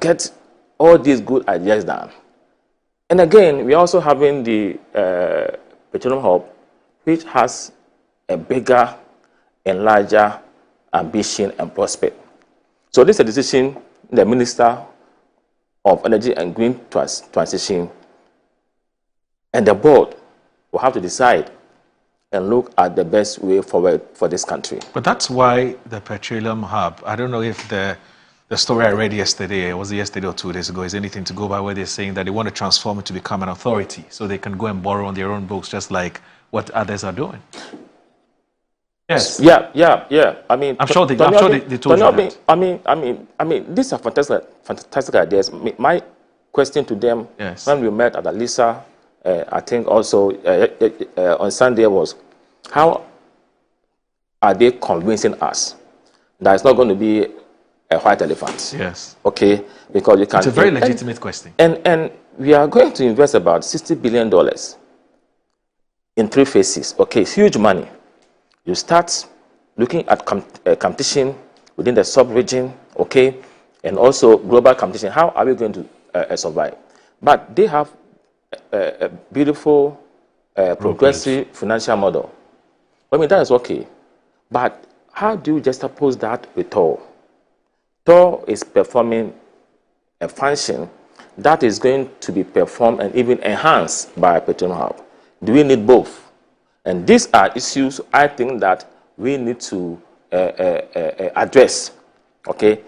get all these good ideas done? And again, we're also having the Petroleum Hub, which has a bigger and larger ambition and prospect. So this is a decision the Minister of Energy and Green Transition and the board will have to decide and look at the best way forward for this country. But that's why the Petroleum Hub, I don't know if the story I read yesterday, was it yesterday or 2 days ago, is anything to go by, where they're saying that they want to transform it to become an authority so they can go and borrow on their own books, just like what others are doing. Yes. Yeah. I mean, I'm sure they told you that. I mean, these are fantastic ideas. My question to them when we met at Alisa, I think also on Sunday, was how are they convincing us that it's not going to be a white elephant? Yes. Okay, because you can. It's a very legitimate question. And we are going to invest about $60 billion in 3 phases. Okay, huge money. You start looking at competition within the sub-region, okay, and also global competition. How are we going to survive? But they have a beautiful, progressive financial model. I mean, that is okay. But how do you juxtapose that with Tor? Tor is performing a function that is going to be performed and even enhanced by a Petroleum Hub. Do we need both? And these are issues I think that we need to address, okay?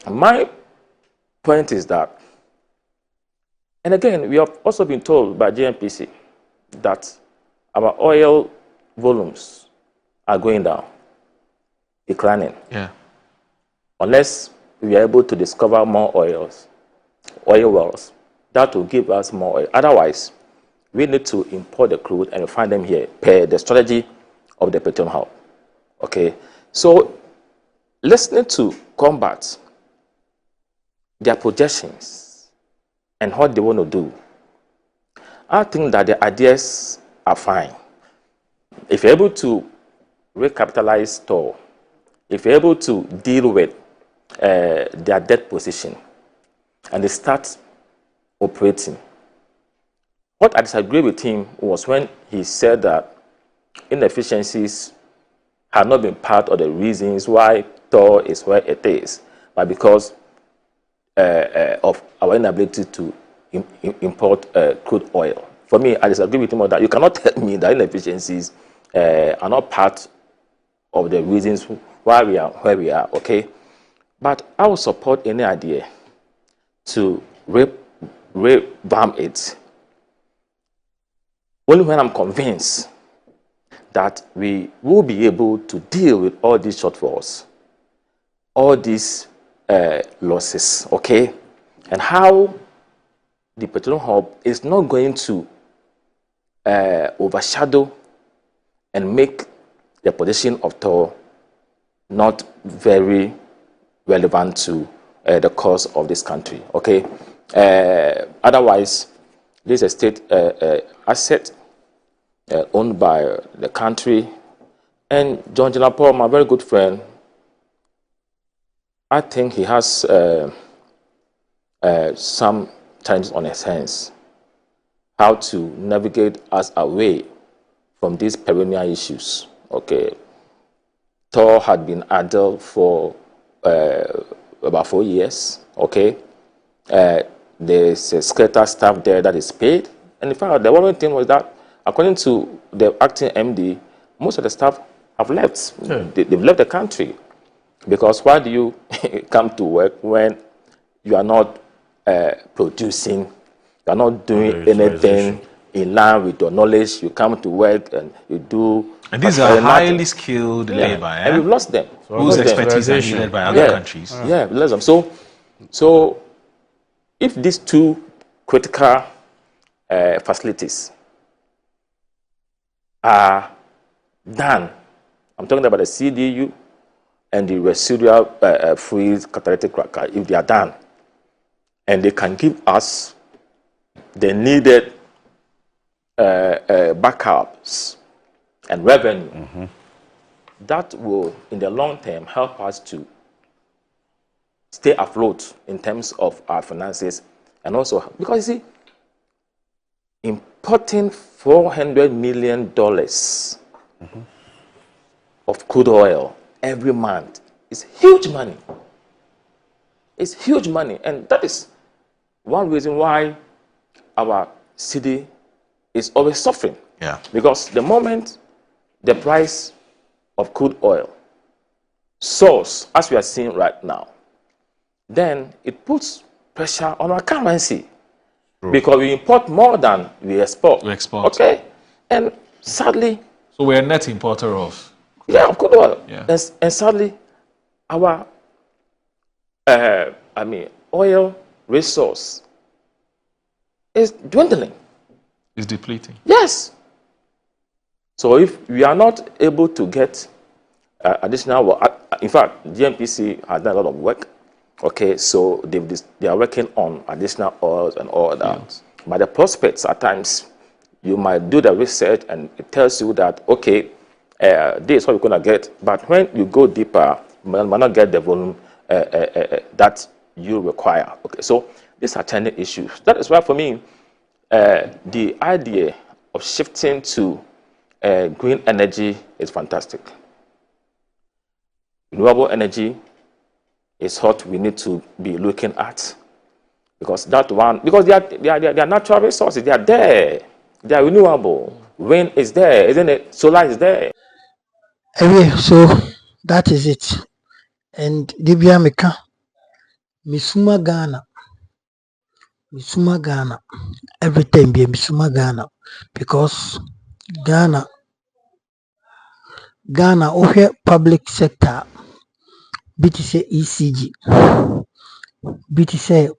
My point is that, and again, we have also been told by JNPC that our oil volumes are going down, declining. Yeah. Unless we are able to discover more oil wells, that will give us more oil. Otherwise, we need to import the crude and refine them here per the strategy of the Petroleum Hub. Okay, so listening to Combat, their projections and what they want to do, I think that the ideas are fine. If you're able to recapitalize Tor, if you're able to deal with their debt position and they start operating. What I disagree with him was when he said that inefficiencies have not been part of the reasons why Tor is where it is, but because of our inability to import crude oil. For me, I disagree with him on that. You cannot tell me that inefficiencies are not part of the reasons why we are where we are, okay? But I will support any idea to revamp it only when I'm convinced that we will be able to deal with all these shortfalls, all these losses, okay? And how the petroleum hub is not going to overshadow and make the position of Tor not very relevant to the cause of this country, okay? Otherwise, this is a state asset owned by the country. And John Jinapor, my very good friend, I think he has some challenges on his hands, how to navigate us away from these perennial issues, okay? Tor had been idle for about 4 years, okay? There's a skeletal staff there that is paid. And in fact, the one thing was that, according to the acting MD, most of the staff have left. Yeah. They've left the country. Because why do you come to work when you are not producing, you are not doing anything in line with your knowledge? You come to work and you do... And these are highly skilled labor, yeah? And we've lost them. So whose expertise are needed by other countries. Yeah, we lost them. So if these two critical facilities are done, I'm talking about the CDU and the residual freeze catalytic cracker, if they are done, and they can give us the needed backups and revenue, that will, in the long term, help us to stay afloat in terms of our finances. And also, because you see, importing $400 million of crude oil every month is huge money. It's huge money. And that is one reason why our city is always suffering. Yeah. Because the moment the price of crude oil soars, as we are seeing right now, then it puts pressure on our currency. True. Because we import more than we export. We export. Okay? And sadly... So we're a net importer of... Yeah, of crude oil. Yeah. And sadly, our oil resource is dwindling. It's depleting. Yes. So if we are not able to get additional work, in fact, GMPC has done a lot of work. Okay, so they are working on additional oils and all that. Yes. But the prospects, at times, you might do the research and it tells you that, okay, this is what you're going to get. But when you go deeper, you might not get the volume that you require. Okay, so these are tiny issues. That is why, for me, the idea of shifting to green energy is fantastic. Renewable energy is what we need to be looking at, because they are natural resources. They are there. They are renewable. Wind is there, isn't it? Solar is there. Anyway, so that is it. And Dibia Meka, Misuma Ghana, everything be Misuma Ghana, because Ghana, okay, public sector, BTC ECG, BTC,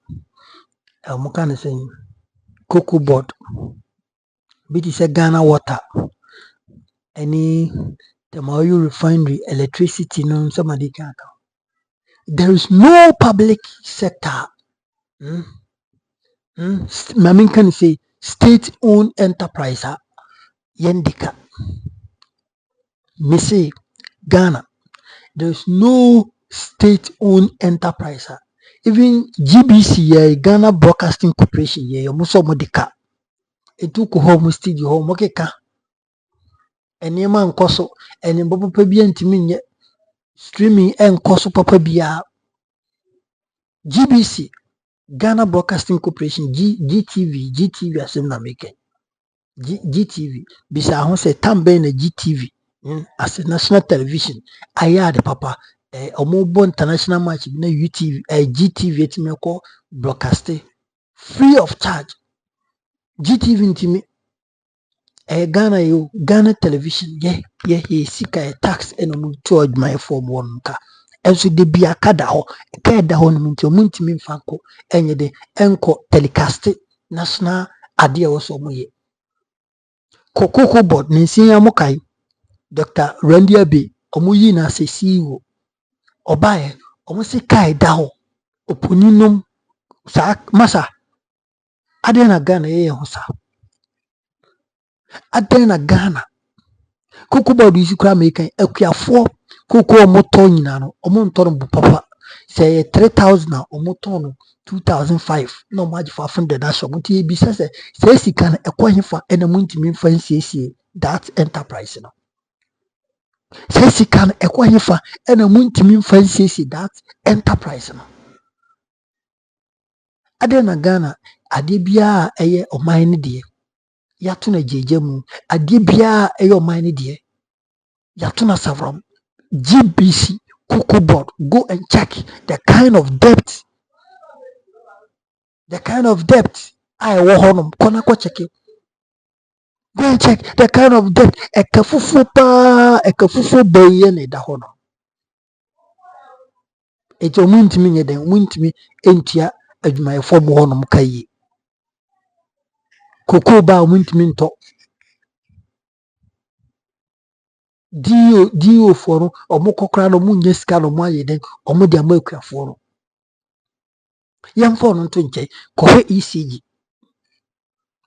Mokana saying, Cocoa Board, BTC Ghana Water, any Tema Oil Refinery, electricity, no, somebody can't. There is no public sector. Mamin can say state-owned enterprise. Yendika. Me say Ghana. There is no state-owned enterprise. Even GBC, Ghana Broadcasting Corporation, Muso Modika. It took home studio home, okay, and your man Koso, and in Bobo Pebian Timin streaming and Koso Papa Bia. GBC, Ghana Broadcasting Corporation, GTV, as in American. GTV, bisa hon say tambe na GTV as a national television. Aya de papa omo international match na UTV GTV etime ko broadcasting free of charge. GTV ntimi Ghana television ye sika tax eno no charge my form one ka enso de bia kada ho ka da ho no nti omuntimi mfanko enye de enko telecast national ade wo so moye kokoko board nensin amokai Dr Randy Abe omuyi na se CEO obae omusi kai da ho oponinom sa masa ade na Ghana ye ho sa ade na Ghana koko board isi kura mekan akuafo koko omoto nyina no omonto no papa say 3000 omoto no 2005 no maji for 500 dash omonto e bisa say sika na ekwahefa ena muntimi mfa nsiesie that enterprise no sika na ekwahefa ena muntimi mfa nsiesie that enterprise no ade na Ghana ade bia eye oman ne de yato na jejemu ade bia eye oman ne de yato na savram GBC Cocoa Board, go and check the kind of debt I want kona ko check it. Go and check the kind of debt ekafufu baye na da hono eto muntimi nye den muntimi entia adwumayefo mo hono mkayi Cocoa ba muntimi nto dio for no omo kokra no munye sika no mo aye den omo de amakuafo no yamfo no nto nche ko ECG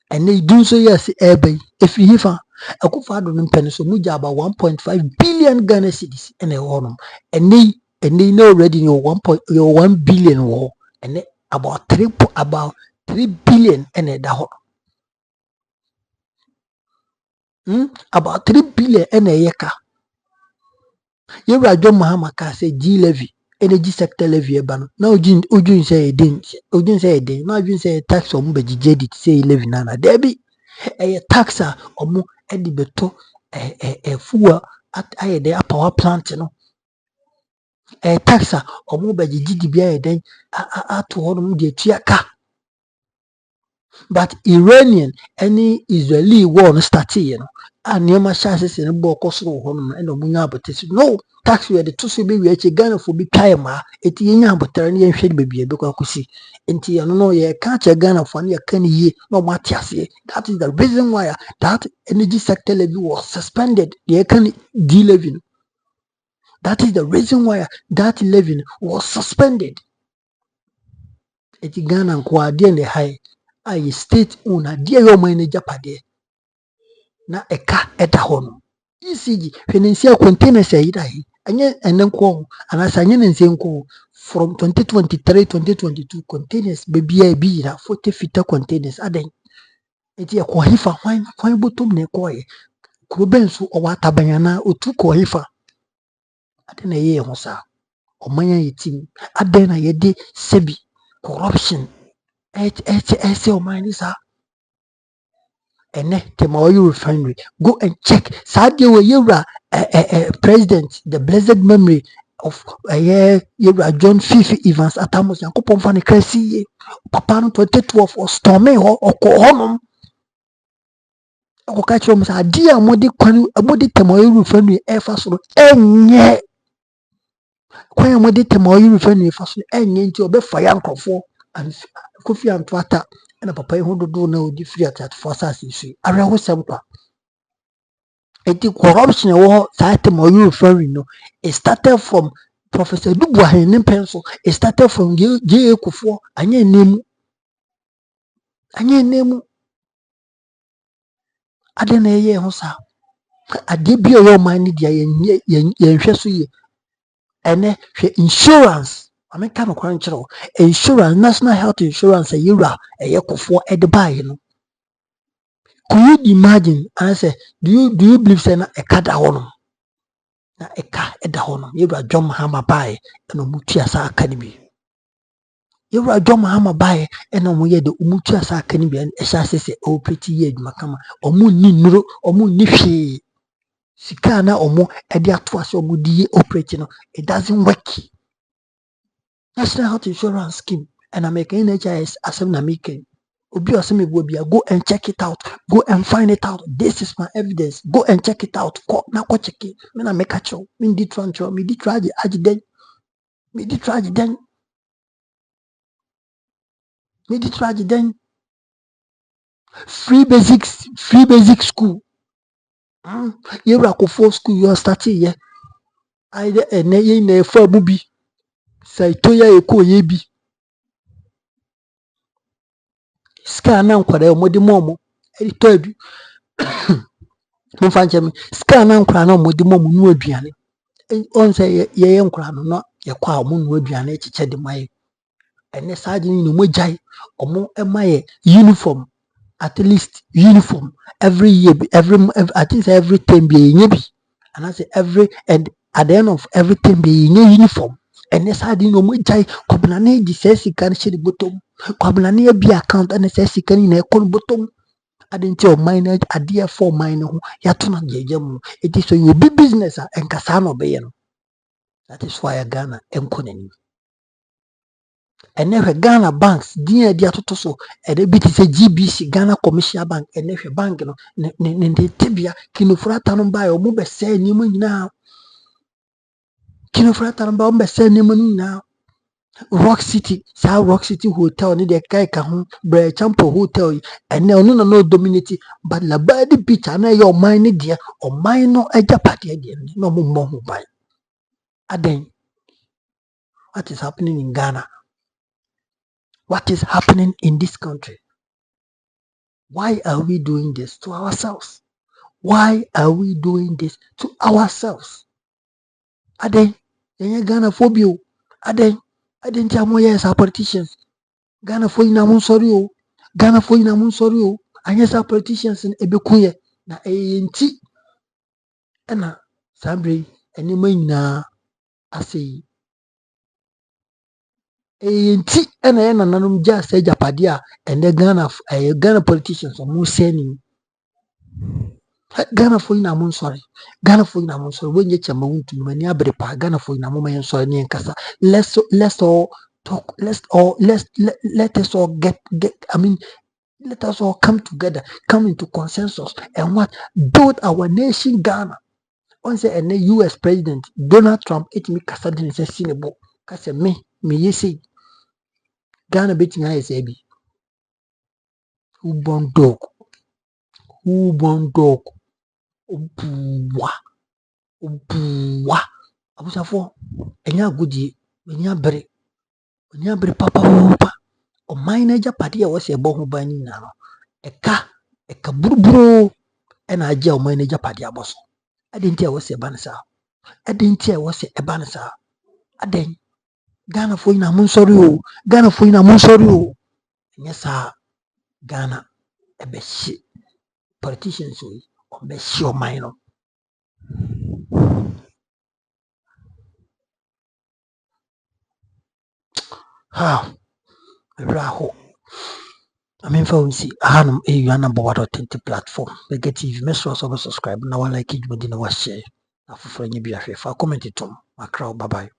and they do so yes ebe if you hifa akufa do mpene so muja about 1.5 billion Ghana cedis and a honum and they know already your 1 billion war and about 3 billion and a da about 3 billion and a yeka you rajo mahama ka say G levy energy sector levy ebano na ojun say edin na ojun say tax on be JD say levy nana debi a tax omo edi beto fuel at aye de power plant no tax omo be jiji bia ye den ato hono de tuaka but Iranian any Israeli war no start you know and near my chances in bo kosoro hono na no munya abotesi no tax we de to so be we Ghana for be kai ma eti yenya abotare ne yenhwe de bebie be kwakusi enti no no ye ka che Ghana for ne kan ye no matiase that is the reason why that energy sector levy was suspended ye kan de-levy that is the reason why that levy was suspended eti Ghana kwa de ne high I state owner de yo man japade na eka eda hono ECG financial containers ayida hi anye enenko anasa anye nensenko from 2023 2022 containers bebia bi ira 40 feet containers aden eti ko hifa hwan botom ne ko ye krobensu o wata banyana otu ko hifa aden na ye ho sa omanya yetim aden na ye de sebi corruption ese omani sa Tema Oil Refinery. Go and check. Sadia we yura president, the blessed memory of yura John Fifi Evans Atamos Yankopon Fani Kresi Papa no 2012 or stormy or honum. Catch them sa dia modi kwani amodi Tema Oil Refinery so enye kwani amodi Tema Oil Refinery so enye nti obefa yankofo and Kofi Antwata na papa ho dodo na odi free at for asasi areho sempa eti corruption wo sa Tema Oil Refinery no it started from Professor Dubois ne penso it started from J Kufo anye nemu ade na ye ho sa ade bi o man ni dia ye hwe so ye ene hwe insurance ameka no kwan kire insurance national health insurance yura eye Kufo ede bae no. Could you imagine? I say, do you believe say na eka da hono? Na eka eda hono. Yewra John Mahama bae eno mutu asa akanibi. Yewra John Mahama bae eno moye de umutu asa akanibi en ehya sese o pretty ye adwuma kama. Omu ni nuro, omu ni hwe. Sika na omu ede ato ase omu di ye operate no. It doesn't work. National Health Insurance Scheme and American NHIS asem na making. Go and check it out. Go and find it out. This is my evidence. Go and check it out. Go check it. Me na make a show. Me di try. Me di try. Me di traje den. Me di traje den. Free basic school. You rako for school you start here. Aide ene ye na efa mu bi. Sai to ya eko ye bi. Ska na nkwara omodi momo. Edi to edu. Mo fanche me. Ska na nkwara na omodi momo nu aduane. On say ye nkwara no no ye kwa omo nu aduane echiche de mai. Ene saje ni no mogai omo emaye uniform. At least uniform every year, I think every time be bi, and I say and at the end of every time be uniform. And yes, I didn't know much. Koblane the says you can share the bottom. Koblane be account and says you can in a con bottom. I didn't tell mine a dear for mine. Yatuna jam. It is so you be business and Casano Bayan. That is why I Ghana and Conin. And never Ghana banks, dear Totoso, and a bit is a GBC, Ghana Commercial Bank, and never bank, the Tibia, Kinofratan by or Mube say Newman now. Kinofratan Bombe say Newman now. Rock City, South Rock City Hotel, need a Kaika, Bray Champo Hotel, and no dominity, but la body beach, and your mind, dear, or mine no a japati again, no more by. Aden, what is happening in Ghana? What is happening in this country? Why are we doing this to ourselves? Why are we doing this to ourselves? Aden, Ghana phobia. Aden Tiamoya as our politicians. Ghana for inamun sorry. Ghana for inamun sorry. And yes, our politicians in Ebekuye. Na ANT. Ena Sambre anyway na ase ANT ena nanum just say Japadia and the Ghana politicians are more saying Ghana for inamun sorry. Ghana for inamun sorry. When you chama untu mani abrepa Ghana for inamun sorry ni nkasa. Let's all talk. Let us all get. I mean, let us all come together, come into consensus, and what build our nation Ghana. Once a U.S. President Donald Trump it me kasa din se sinebo kasa me yesi Ghana betin aye se bi who born dog obuwa abusafo enya agudie enya bere papa o mine japade e wo se ebo ho ban ni na no eka buruburu e na aje o mine japade aboso adenti e wo se ban sa adenti e wo se e ban sa aden Ghana for ina mun sorry o Ghana for ina mun sorry o nya sa Ghana e be shi politicians o be shi o mine no raho I mean for we see hanum e you number what authentic platform we get TV me so subscribe na wa like it mo di na wa share na foforo nya bi ahwe fa comment it bye bye.